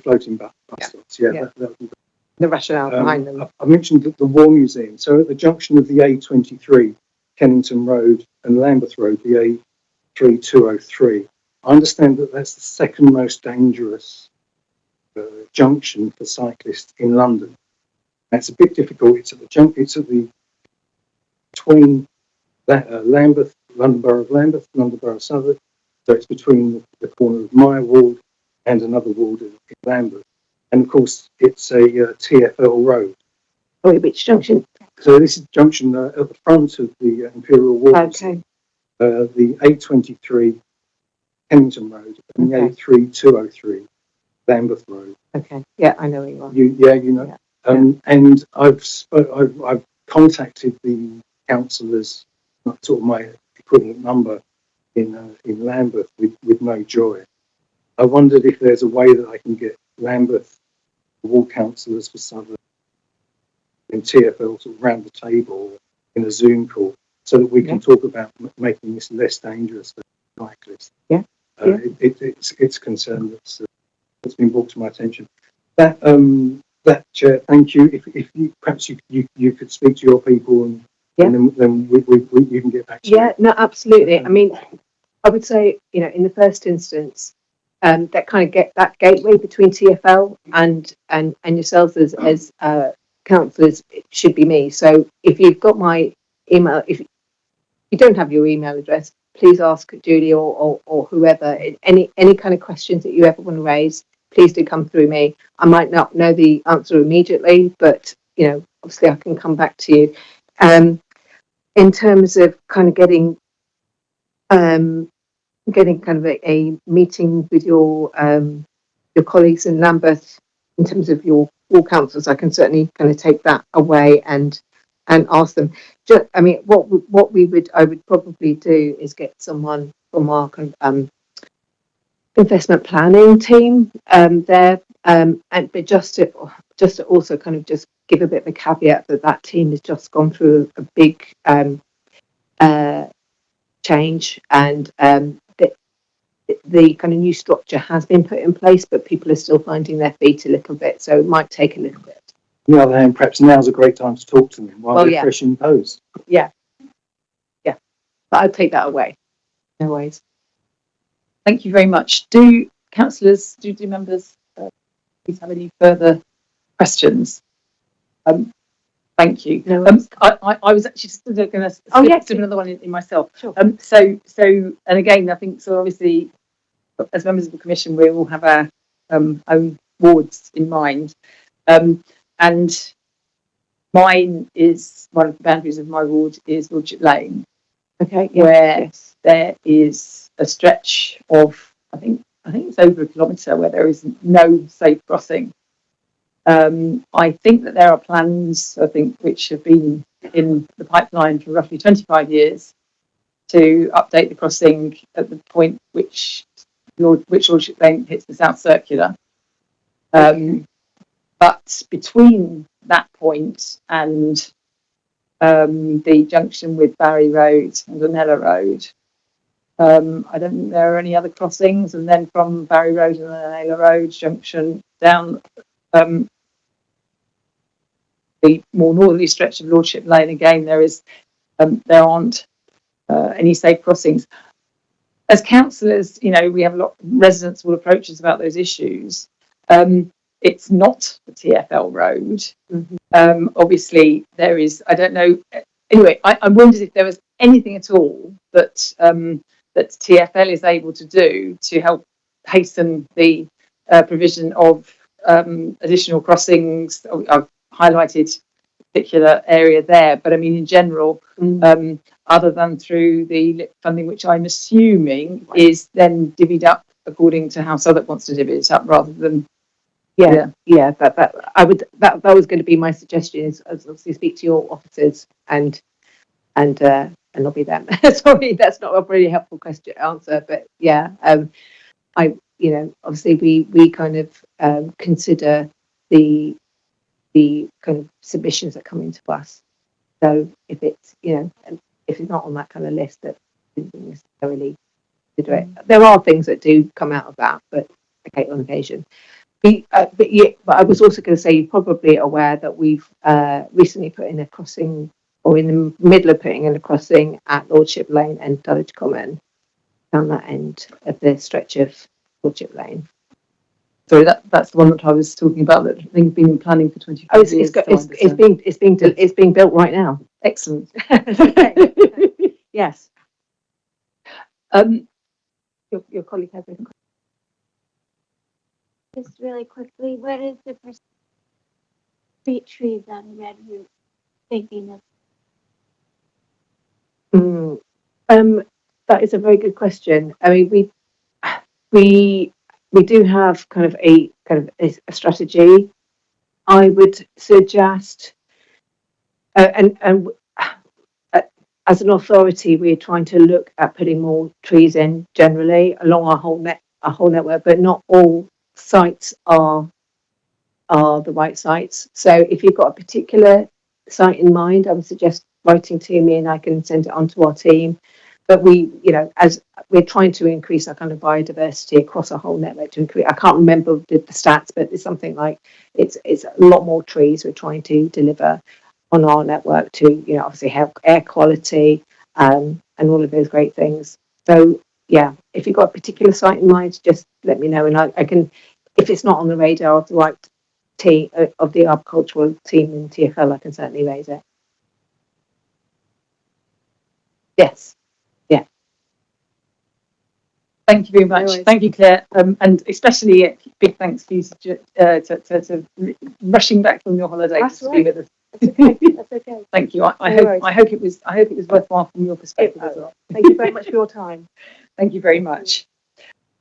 floating bus stops. Yeah, Yeah. that would be The rationale behind them. I mentioned the War Museum. So at the junction of the A23, Kennington Road and Lambeth Road, the A3203, I understand that that's the second most dangerous junction for cyclists in London. That's a bit difficult. It's at the between Lambeth, London Borough of Lambeth, London Borough of Southwark. So it's between the corner of my ward and another ward in Lambeth. And of course, it's a TfL road. Oh, which junction? So this is junction at the front of the Imperial War. Okay. The A23 Kennington Road and the Okay. A3203 Lambeth Road. Okay. Yeah, I know where you are. You know. Yeah. And I've contacted the councillors, sort of my equivalent number in Lambeth with no joy. I wondered if there's a way that I can get Lambeth ward councillors for Southwark and TfL sort of round the table in a Zoom call so that we can talk about making this less dangerous for cyclists. Yeah. It's a concern that's been brought to my attention. That Chair, thank you. If you perhaps you could speak to your people and then you can get back to Yeah, no, absolutely. I mean, I would say, in the first instance, that kind of get that gateway between TfL and yourselves as councillors, it should be me. So if you've got my email, if you don't have your email address, please ask Julie or whoever. Any kind of questions that you ever want to raise, please do come through me. I might not know the answer immediately, but obviously I can come back to you. In terms of kind of getting kind of a meeting with your colleagues in Lambeth in terms of your ward councils, I can certainly kind of take that away and ask them. I mean, what I would probably do is get someone from our kind of investment planning team there, but just to also kind of just give a bit of a caveat that team has just gone through a big change, and the kind of new structure has been put in place, but people are still finding their feet a little bit, so it might take a little bit. On the other hand, perhaps now's a great time to talk to them while they're fresh in post. Yeah, but I'd take that away. No worries. Thank you very much. Do councillors, do members, please have any further questions? Thank you. No I was actually just going to do another one in myself. Sure. So and again, I think so. Obviously, as members of the commission, we all have our own wards in mind. And mine is, one of the boundaries of my ward is Lordship Lane, Okay. where there is a stretch of, I think it's over a kilometre where there is no safe crossing. I think that there are plans, which have been in the pipeline for roughly 25 years to update the crossing at the point which Lordship Lane hits the South Circular. But between that point and the junction with Barry Road and Glenella Road, I don't think there are any other crossings. And then from Barry Road and Glenella Road junction down the more northerly stretch of Lordship Lane, again, there aren't any safe crossings. As councillors, we have a lot of residents will approach us about those issues. It's not the TfL road. Mm-hmm. Obviously, there is, I don't know. Anyway, I wondered if there was anything at all that TfL is able to do to help hasten the provision of additional crossings. I've highlighted a particular area there, but I mean, in general, other than through the LIP funding, which I'm assuming is then divvied up according to how Southwark wants to divvy it up, rather than that was going to be my suggestion, is obviously speak to your officers and lobby them. Sorry, that's not a really helpful answer, but yeah, obviously we kind of consider the kind of submissions that come into us. So if it's if it's not on that kind of list, that isn't necessarily consider it. There are things that do come out of that, but okay, on occasion. But I was also going to say, you're probably aware that we've recently put in a crossing, or in the middle of putting in a crossing at Lordship Lane and Dulwich Common, down that end of the stretch of Lordship Lane. Sorry, that's the one that I was talking about, that they've been planning for 25 years. It's being built right now. Excellent. Yes. Your colleague has a question. Just really quickly, what is the street trees on Red Route thinking of? That is a very good question. I mean, we do have kind of a strategy. I would suggest, and as an authority, we're trying to look at putting more trees in generally along our whole network, but not all sites are the right sites. So if you've got a particular site in mind, I would suggest writing to me and I can send it on to our team. But as we're trying to increase our kind of biodiversity across our whole network to increase, I can't remember the stats, but it's something like it's a lot more trees we're trying to deliver on our network to, obviously help air quality and all of those great things. So yeah, if you've got a particular site in mind, just let me know, and I can, if it's not on the radar of the right team of the agricultural team in TfL, I can certainly raise it. Yes. Yeah. Thank you very much. Thank you, Claire, and especially big thanks to you to rushing back from your holiday to be with us. That's okay. That's okay. Thank you. I hope it was worthwhile from your perspective as well. Thank you very much for your time. Thank you very much.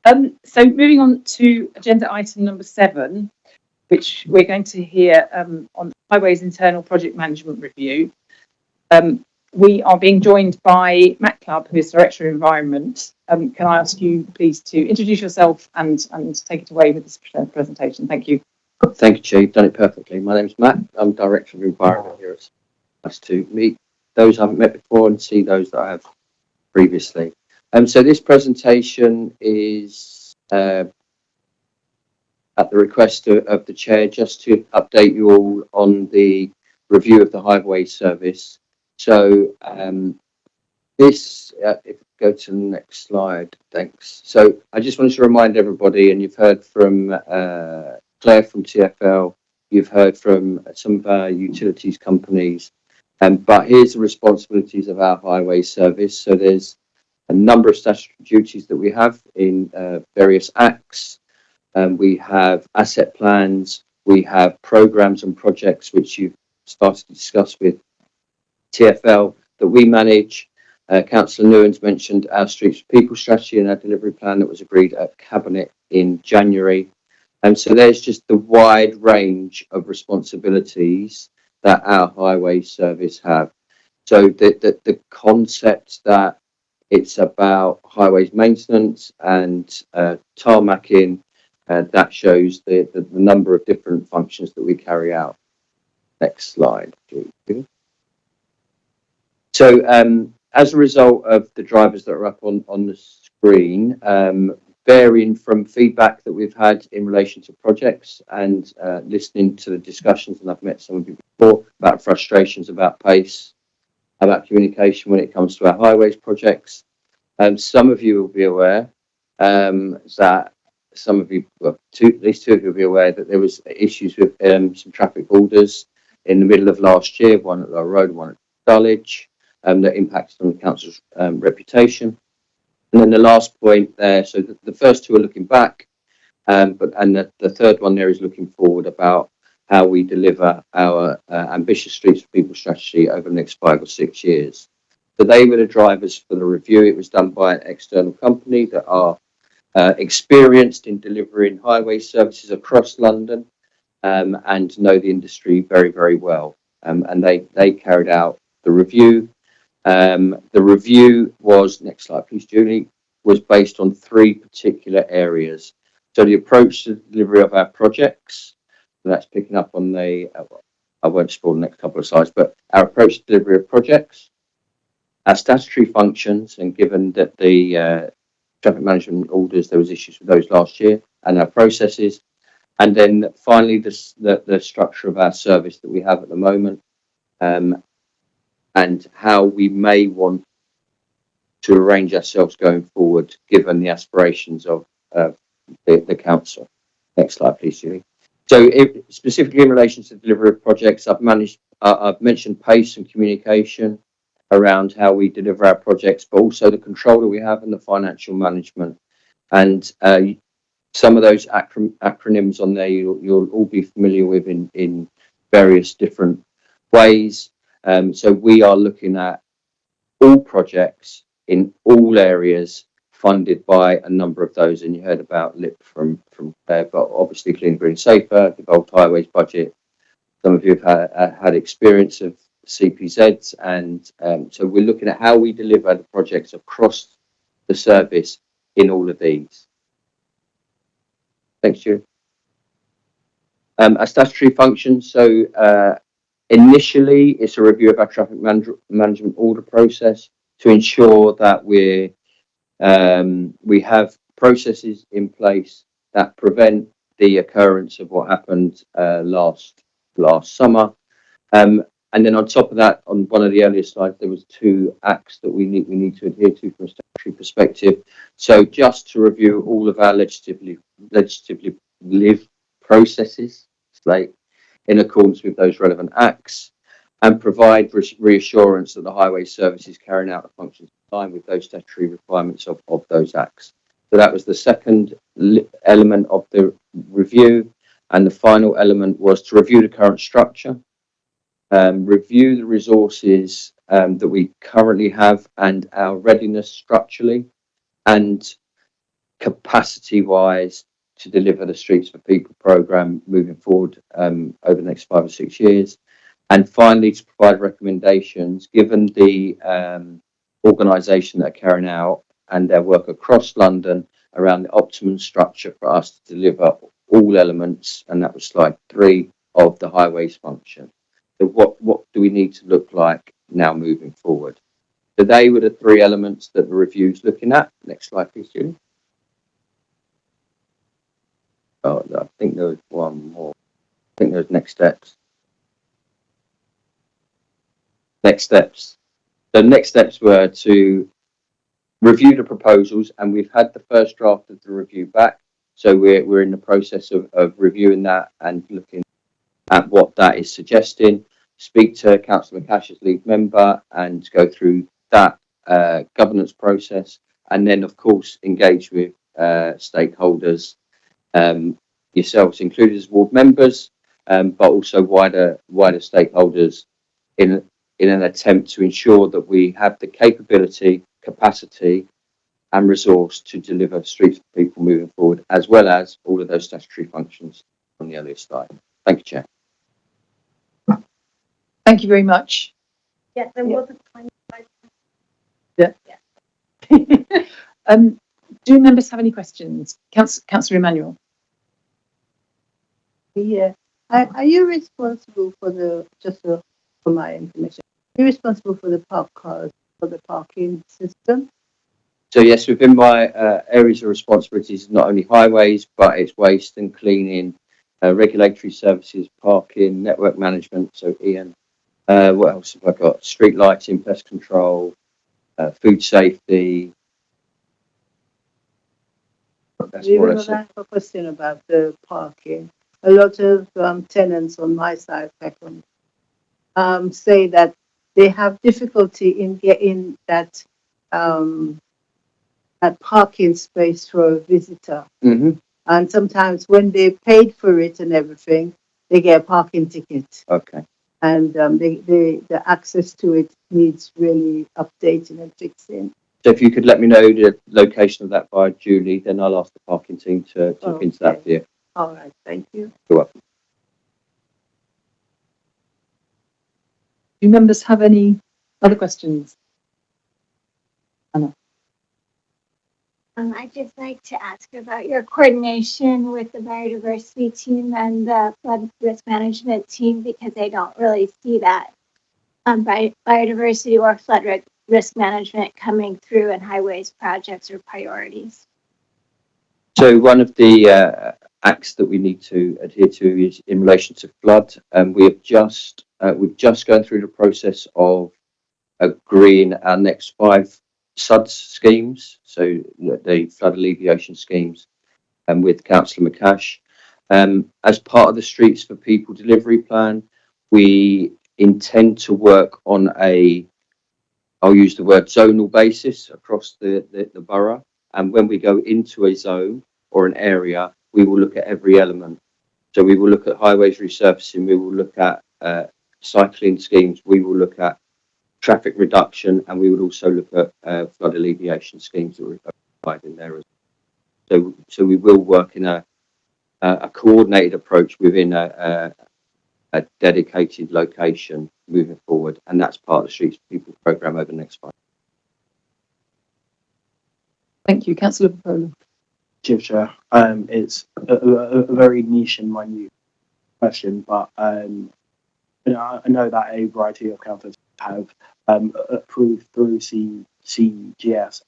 So moving on to agenda item number 7, which we're going to hear on Highways Internal Project Management Review. We are being joined by Matt Clubb, who is Director of Environment. Can I ask you please to introduce yourself and take it away with this presentation? Thank you. Thank you, Chair. You've done it perfectly. My name's Matt. I'm Director of Environment here. It's nice to meet those I haven't met before and see those that I have previously. So this presentation is at the request of the Chair, just to update you all on the review of the Highway Service. So this, if we go to the next slide, thanks. So I just wanted to remind everybody, and you've heard from Claire from TfL, you've heard from some of our utilities companies, but here's the responsibilities of our Highway Service. So there's a number of statutory duties that we have in various acts. We have asset plans. We have programs and projects which you've started to discuss with TfL that we manage. Councillor Newens mentioned our Streets for People strategy and our delivery plan that was agreed at Cabinet in January. And so there's just the wide range of responsibilities that our highway service have. So the concept that it's about highways maintenance and tarmacking, that shows the number of different functions that we carry out. Next slide, please. So as a result of the drivers that are up on the screen, varying from feedback that we've had in relation to projects and listening to the discussions, and I've met some of you before, about frustrations about pace, about communication when it comes to our highways projects. Some of you will be aware that some of you, well, at least two of you will be aware that there was issues with some traffic orders in the middle of last year, one at Low Road, one at Dulwich, that impacted on the council's reputation. And then the last point there, so the first two are looking back, and the third one there is looking forward about how we deliver our ambitious Streets for People strategy over the next 5 or 6 years. So they were the drivers for the review. It was done by an external company that are experienced in delivering highway services across London and know the industry very, very well. And they carried out the review. The review was, next slide please, Julie, was based on 3 particular areas. So the approach to the delivery of our projects, so that's picking up on the, I won't spoil the next couple of slides, but our approach to delivery of projects, our statutory functions, and given that the traffic management orders, there was issues with those last year, and our processes, and then finally the structure of our service that we have at the moment, and how we may want to arrange ourselves going forward, given the aspirations of the council. Next slide, please, Julie. So, specifically in relation to the delivery of projects, I've mentioned pace and communication around how we deliver our projects, but also the control that we have and the financial management. And some of those acronyms on there you'll all be familiar with in various different ways. So we are looking at all projects in all areas funded by a number of those, and you heard about LIP from Claire, but obviously Clean, Green, Safer, devolved highways budget. Some of you have had experience of CPZs, and so we're looking at how we deliver the projects across the service in all of these. Thanks, Julie. A statutory function, so initially it's a review of our traffic management order process to ensure that we have processes in place that prevent the occurrence of what happened last summer. And then on top of that, on one of the earlier slides, there was 2 acts that we need to adhere to from a statutory perspective. So just to review all of our legislatively live processes, like in accordance with those relevant acts, and provide reassurance that the highway service is carrying out the functions in line with those statutory requirements of those acts. So that was the second element of the review. And the final element was to review the current structure, review the resources that we currently have and our readiness structurally and capacity-wise to deliver the Streets for People programme moving forward over the next 5 or 6 years. And finally, to provide recommendations, given the organisation that are carrying out and their work across London around the optimum structure for us to deliver all elements, and that was slide 3 of the highways function. So what do we need to look like now moving forward? So they were the 3 elements that the review's looking at. Next slide, please, Julie. Oh, I think there was one more. I think there's next steps. Next steps. The next steps were to review the proposals, and we've had the first draft of the review back. So we're in the process of reviewing that and looking at what that is suggesting. Speak to Councillor McCash as lead member and go through that governance process, and then of course engage with stakeholders yourselves included as ward members, but also wider stakeholders in an attempt to ensure that we have the capability, capacity and resource to deliver streets for people moving forward, as well as all of those statutory functions on the earliest slide. Thank you, Chair. Thank you very much. Yeah, there was a time. Do members have any questions? Councillor Emmanuel. Yeah. Are you responsible for for my information? Are you responsible for the park cars, for the parking system? So yes, within my areas of responsibilities, not only highways, but it's waste and cleaning, regulatory services, parking, network management. So Ian, what else have I got? Street lighting, pest control, food safety. That's You more or know, less I it. have a question about the parking. A lot of tenants on my side, Peckham, say that they have difficulty in getting that parking space for a visitor. Mm-hmm. And sometimes when they paid for it and everything, they get a parking ticket. Okay. And the access to it needs really updating and fixing. So if you could let me know the location of that by Julie, then I'll ask the parking team to look into that for you. All right, thank you. You're welcome. Do members have any other questions? Anna. I'd just like to ask about your coordination with the biodiversity team and the flood risk management team, because I don't really see that biodiversity or flood risk management coming through in highways projects or priorities. So one of the acts that we need to adhere to is in relation to flood. We've just gone through the process of agreeing our next 5 SUDS schemes, so the flood alleviation schemes, with Councillor McCash. As part of the Streets for People delivery plan, we intend to work on I'll use the word zonal basis across the borough. And when we go into a zone or an area, we will look at every element. So we will look at highways resurfacing, we will look at cycling schemes, we will look at traffic reduction, and we would also look at flood alleviation schemes that are provided there as well. So we will work in a coordinated approach within a dedicated location moving forward, and that's part of the Streets for People programme over the next 5 years. Thank you, Councillor Popola. Chair, it's a very niche and minute question, but I know that a variety of councils have approved through CGS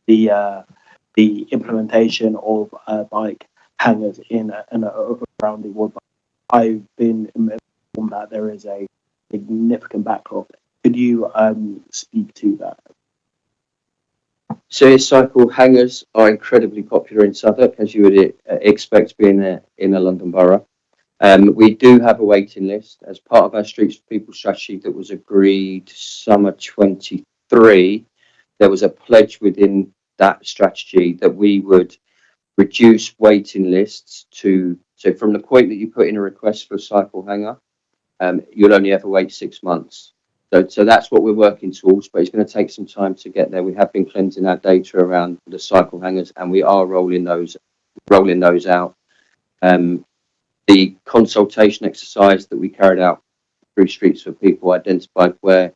the implementation of bike hangers in around the ward. I've been informed that there is a significant backlog. Could you speak to that? Serious cycle hangers are incredibly popular in Southwark, as you would expect being in a London borough. We do have a waiting list as part of our Streets for People strategy that was agreed summer 23. There was a pledge within that strategy that we would reduce waiting lists so from the point that you put in a request for a cycle hanger, you'll only ever wait 6 months. So that's what we're working towards, but it's going to take some time to get there. We have been cleansing our data around the cycle hangers, and we are rolling those out. The consultation exercise that we carried out through Streets for People identified where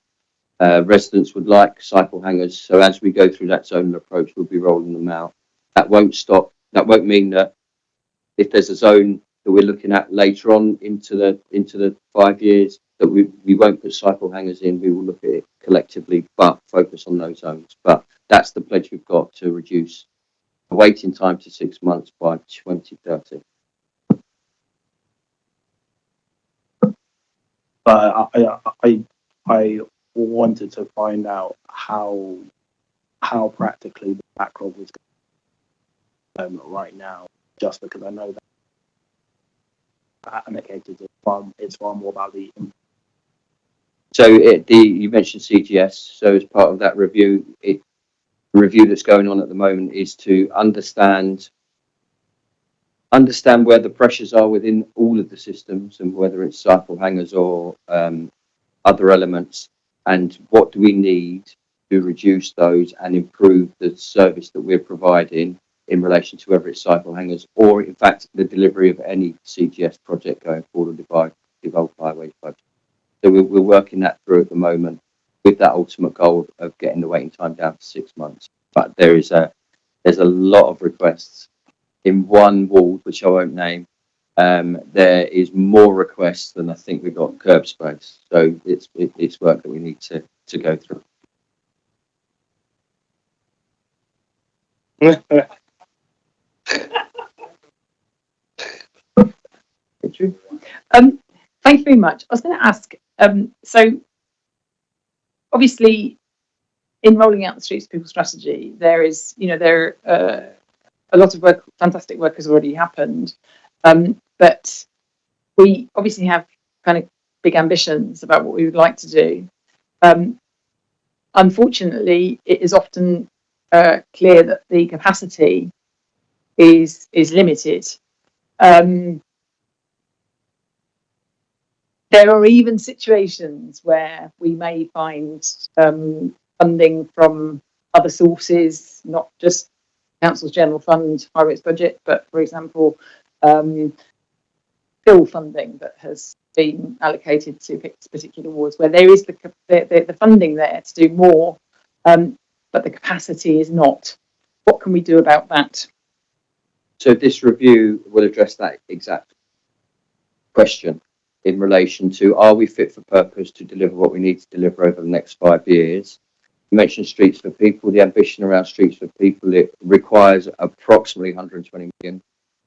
residents would like cycle hangers. So as we go through that zonal approach, we'll be rolling them out. That won't stop. That won't mean that if there's a zone that we're looking at later on into the 5 years, that we won't put cycle hangers in. We will look at it collectively, but focus on those zones. But that's the pledge we've got, to reduce the waiting time to 6 months by 2030. But I wanted to find out how practically the backlog was going right now, just because I know that allocated it's far more about the. So you mentioned CGS. So as part of that review, the review that's going on at the moment is to understand understand where the pressures are within all of the systems and whether it's cycle hangers or other elements, and what do we need to reduce those and improve the service that we're providing in relation to whether it's cycle hangers or in fact the delivery of any CGS project going forward or devolved highways budget. So we're working that through at the moment with that ultimate goal of getting the waiting time down to 6 months. But there's a lot of requests in one ward, which I won't name. There is more requests than I think we've got curb space. So it's work that we need to go through. Thank you very much. I was going to ask, so obviously in rolling out the Streets to People strategy, there is, there a lot of work, fantastic work has already happened, but we obviously have kind of big ambitions about what we would like to do. Unfortunately, it is often clear that the capacity is limited. There are even situations where we may find funding from other sources, not just Council's General Fund highways budget, but for example, bill funding that has been allocated to particular wards where there is the funding there to do more, but the capacity is not. What can we do about that? So this review will address that exact question in relation to, are we fit for purpose to deliver what we need to deliver over the next 5 years? You mentioned Streets for People. The ambition around Streets for People, it requires approximately 120 million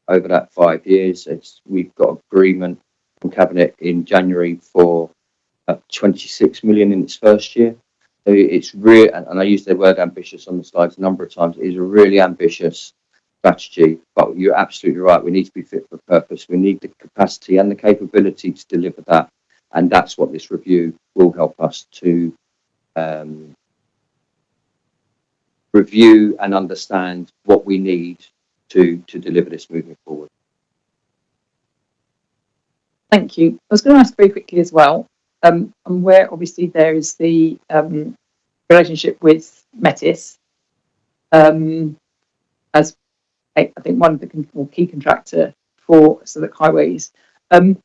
over that 5 years. We've got agreement from Cabinet in January for 26 million in its first year. So it's real, and I use the word ambitious on the slides a number of times. It is a really ambitious strategy, but you're absolutely right. We need to be fit for purpose. We need the capacity and the capability to deliver that, and that's what this review will help us to review and understand what we need to deliver this moving forward. Thank you. I was going to ask very quickly as well, and where obviously there is the relationship with Metis as I think one of the key contractor for Southwark Highways, and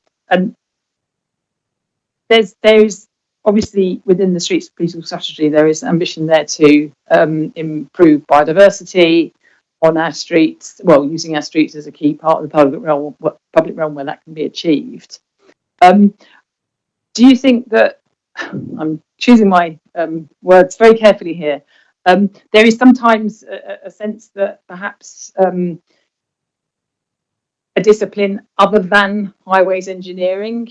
there's obviously within the Streets for People strategy there is ambition there to improve biodiversity on our streets. Well, using our streets as a key part of the public realm where that can be achieved. Do you think that, I'm choosing my words very carefully here, there is sometimes a sense that perhaps a discipline other than highways engineering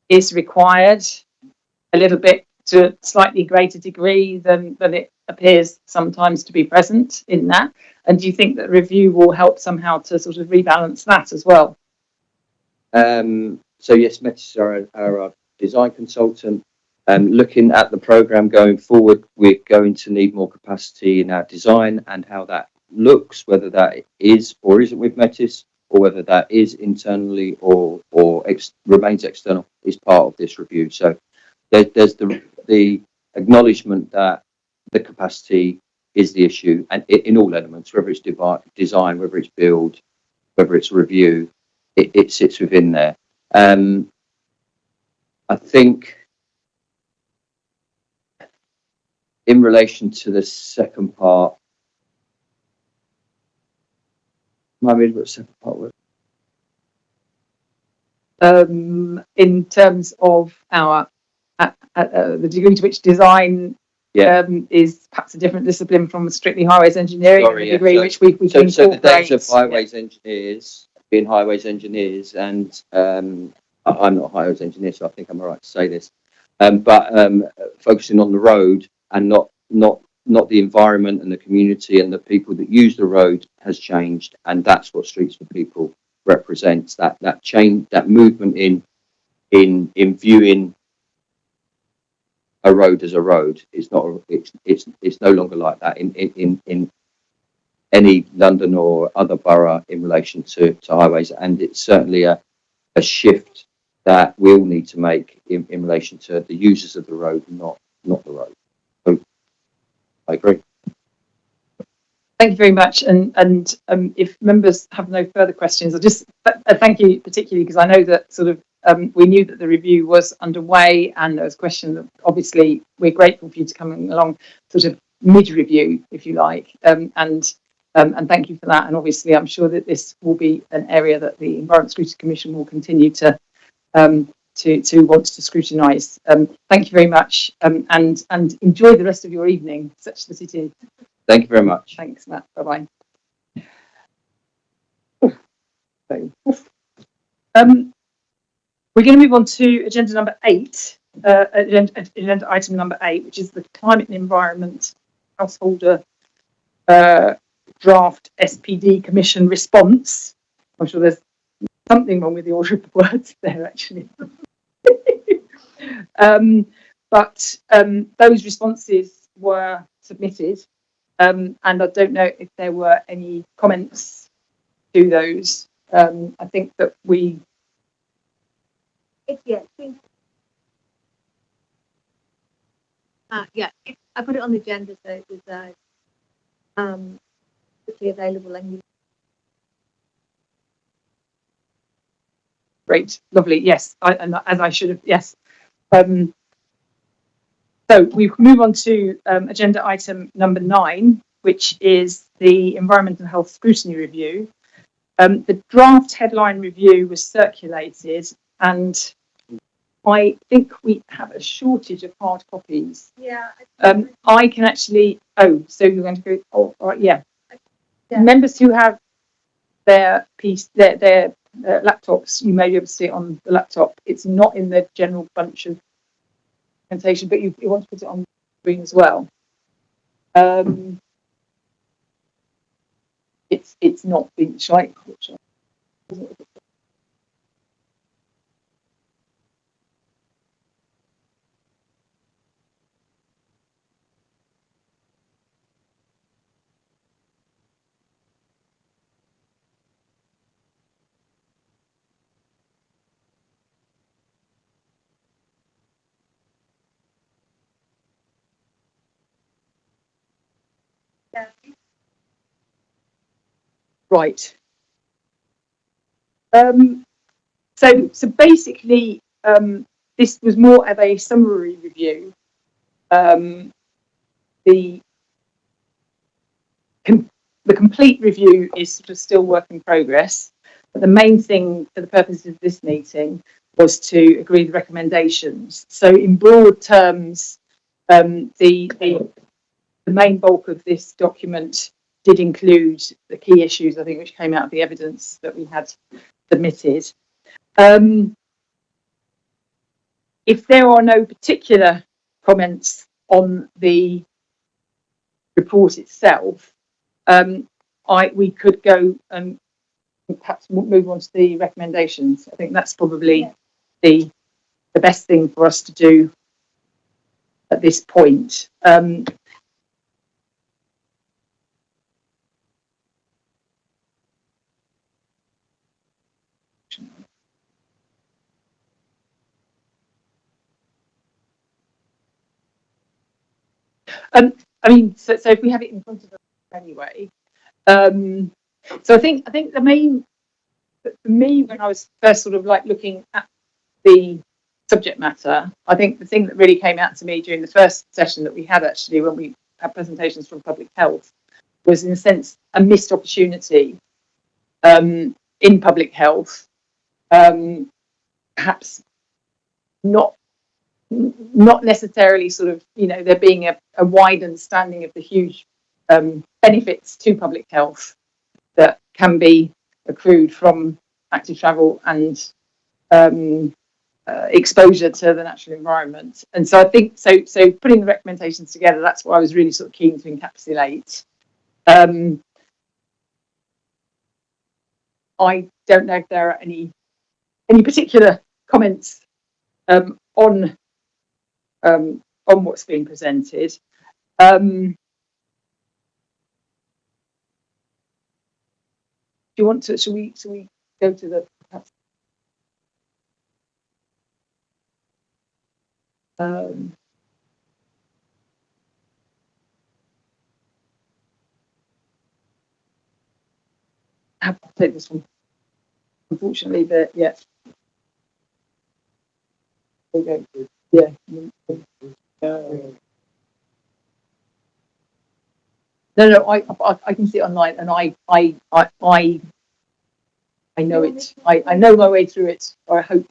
is required a little bit to a slightly greater degree than it appears sometimes to be present in that? And do you think that review will help somehow to sort of rebalance that as well? So yes, Metis are our design consultant. Looking at the programme going forward, we're going to need more capacity in our design, and how that looks, whether that is or isn't with Metis, or whether that is internally or remains external, is part of this review. So there's the acknowledgement that the capacity is the issue, and in all elements, whether it's design, whether it's build, whether it's review, it sits within there. I think in relation to the second part, I mean, what the second part was? In terms of our the degree to which design is perhaps a different discipline from strictly highways engineering, Sorry, the degree which we so can the days of highways engineers being highways engineers, and I'm not a highways engineer, so I think I'm all right to say this, but focusing on the road and not the environment and the community and the people that use the road has changed, and that's what Streets for People represents. That change, that movement in viewing a road as a road is not. It's no longer like that. In any London or other borough in relation to highways, and it's certainly a shift that we all need to make in relation to the users of the road, not the road. So I agree. Thank you very much. And if members have no further questions, I'll just thank you particularly because I know that sort of we knew that the review was underway and there was questions that obviously we're grateful for you to coming along sort of mid-review, if you like, and thank you for that. And obviously I'm sure that this will be an area that the Environment Scrutiny Commission will continue to want to scrutinise. Thank you very much and enjoy the rest of your evening, such that it is. Thank you very much. Thanks, Matt. Bye-bye. We're going to move on to agenda number 8, agenda item number 8, which is the Climate and Environment Householder Draft SPD Commission response. I'm sure there's something wrong with the order of the words there, actually. But those responses were submitted. And I don't know if there were any comments to those. I think that we. Yeah, I put it on the agenda so it was quickly available and. Great, lovely. Yes, and as I should have. Yes. So we move on to agenda item number 9, which is the Environmental Health Scrutiny Review. The draft headline review was circulated, and I think we have a shortage of hard copies. Yeah. I can actually. Oh, so you're going to go? Oh, all right, yeah. Members who have their laptops, you may be able to see it on the laptop. It's not in the general bunch of presentation, but you want to put it on the screen as well. It's not been shite. Right. So basically, this was more of a summary review. The complete review is sort of still work in progress, but the main thing for the purposes of this meeting was to agree the recommendations. So in broad terms, the main bulk of this document did include the key issues, I think, which came out of the evidence that we had submitted. If there are no particular comments on the report itself, we could go and perhaps move on to the recommendations. I think that's probably the best thing for us to do at this point. I mean, so if we have it in front of us anyway. So I think the main, for me, when I was first sort of like looking at the subject matter, I think the thing that really came out to me during the first session that we had actually when we had presentations from public health was, in a sense, a missed opportunity in public health, perhaps not necessarily sort of, you know, there being a wide understanding of the huge benefits to public health that can be accrued from active travel and exposure to the natural environment. And so I think so putting the recommendations together, that's what I was really sort of keen to encapsulate. I don't know if there are any particular comments on what's being presented. you want to? Shall we go to the? I have to take this one. Unfortunately, yeah. Okay. Yeah. No, I can see it online, and I know it. I know my way through it, or I hope.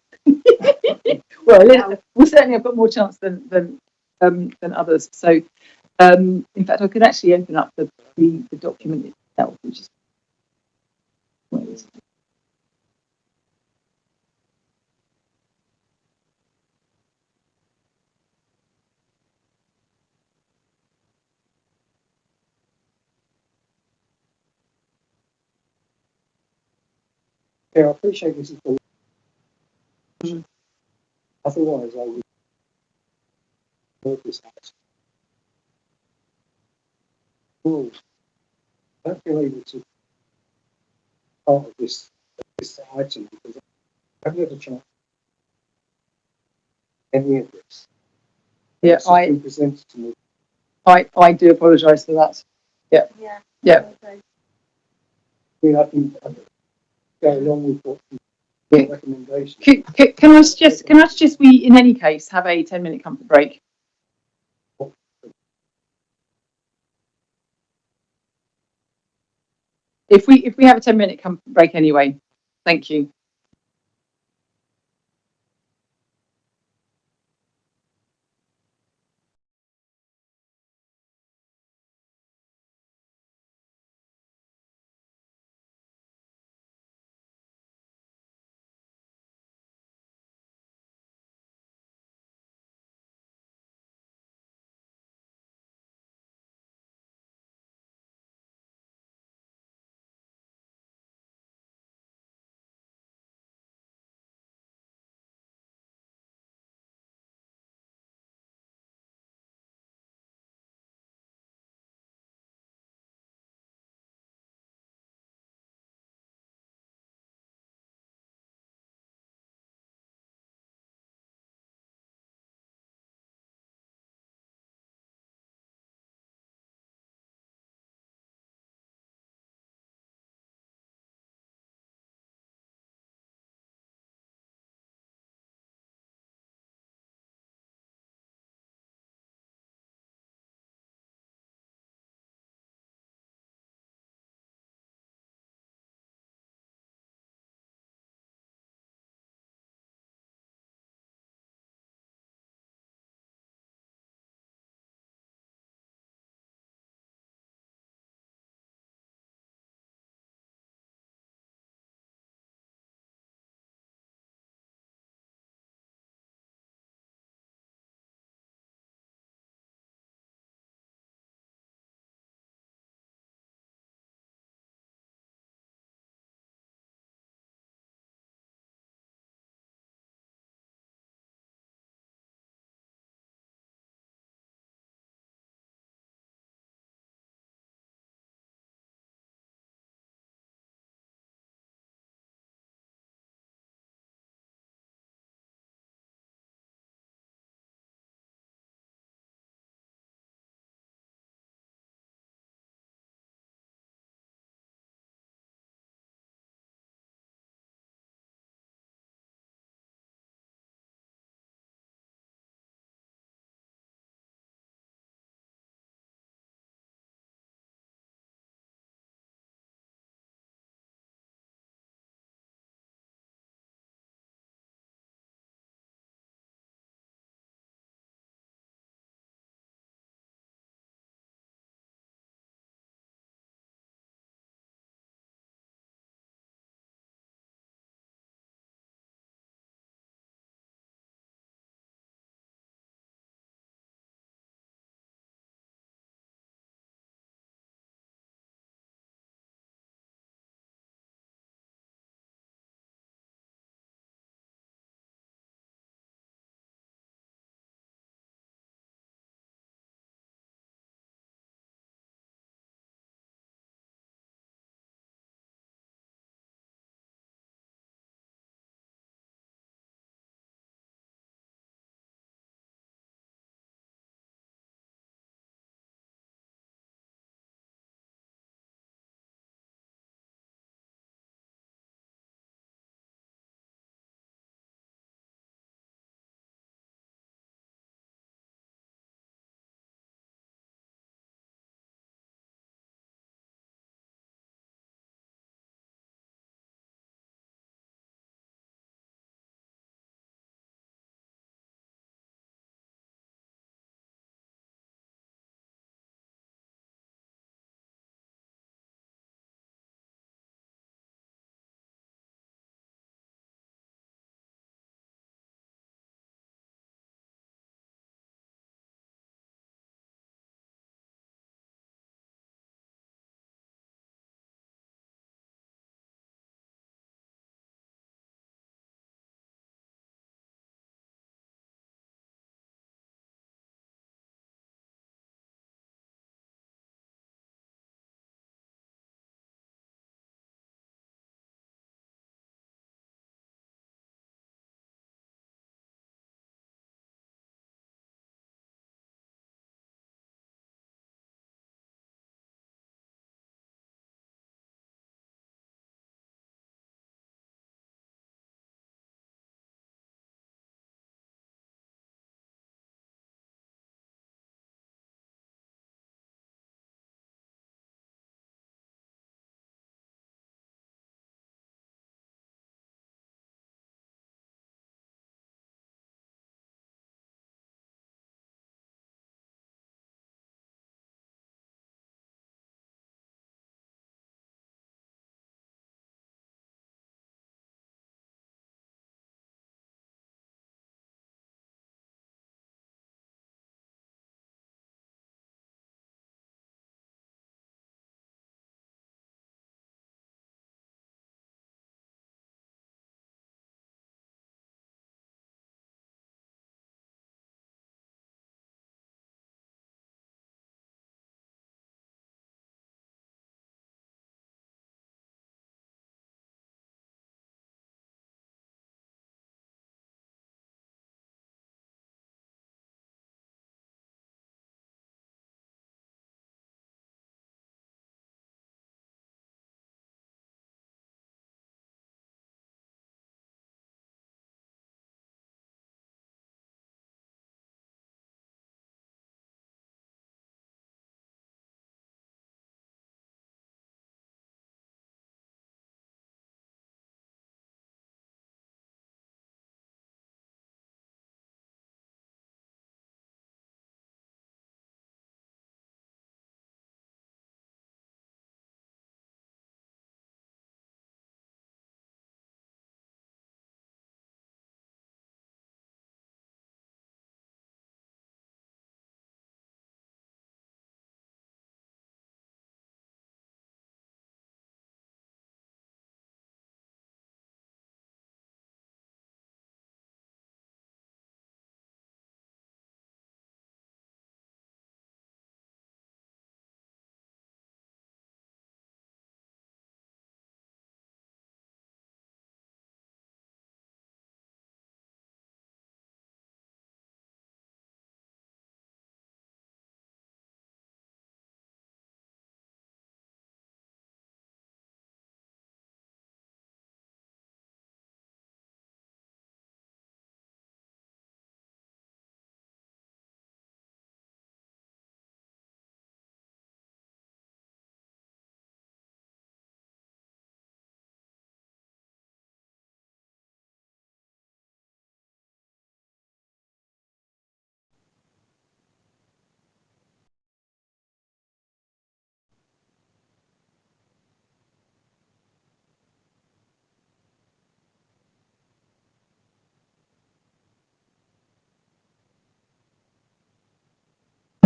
Well, certainly I've got more chance than others. So, in fact, I could actually open up the document itself, which is. Yeah, I appreciate this is the otherwise I would work this out. Rules. I don't feel able to part of this item because I haven't had a chance any of this. Yeah, been presented to me. I do apologise for that. Yeah. Yeah. Yeah. I mean, I can go along with what the recommendation. Can I suggest we, in any case, have a 10-minute comfort break? If we have a 10-minute comfort break anyway, thank you.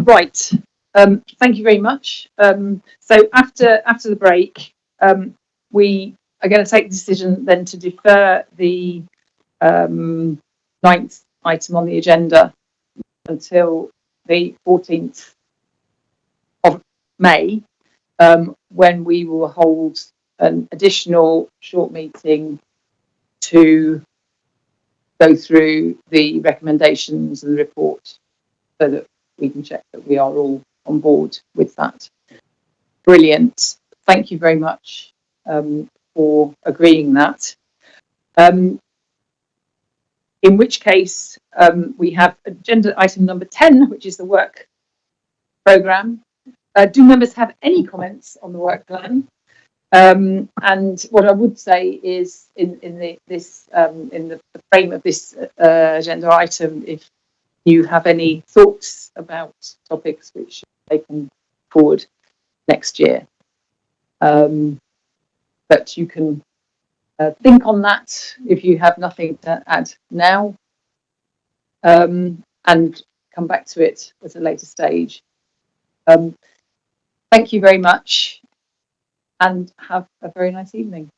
Right. Thank you very much. So after the break, we are going to take the decision then to defer the 9th item on the agenda until the 14th of May, when we will hold an additional short meeting to go through the recommendations and the report so that we can check that we are all on board with that. Brilliant. Thank you very much for agreeing that. In which case, we have agenda item number 10, which is the work programme. Do members have any comments on the work plan? And what I would say is, in the frame of this agenda item, if you have any thoughts about topics which should be taken forward next year, but you can think on that if you have nothing to add now, and come back to it at a later stage. Thank you very much, and have a very nice evening.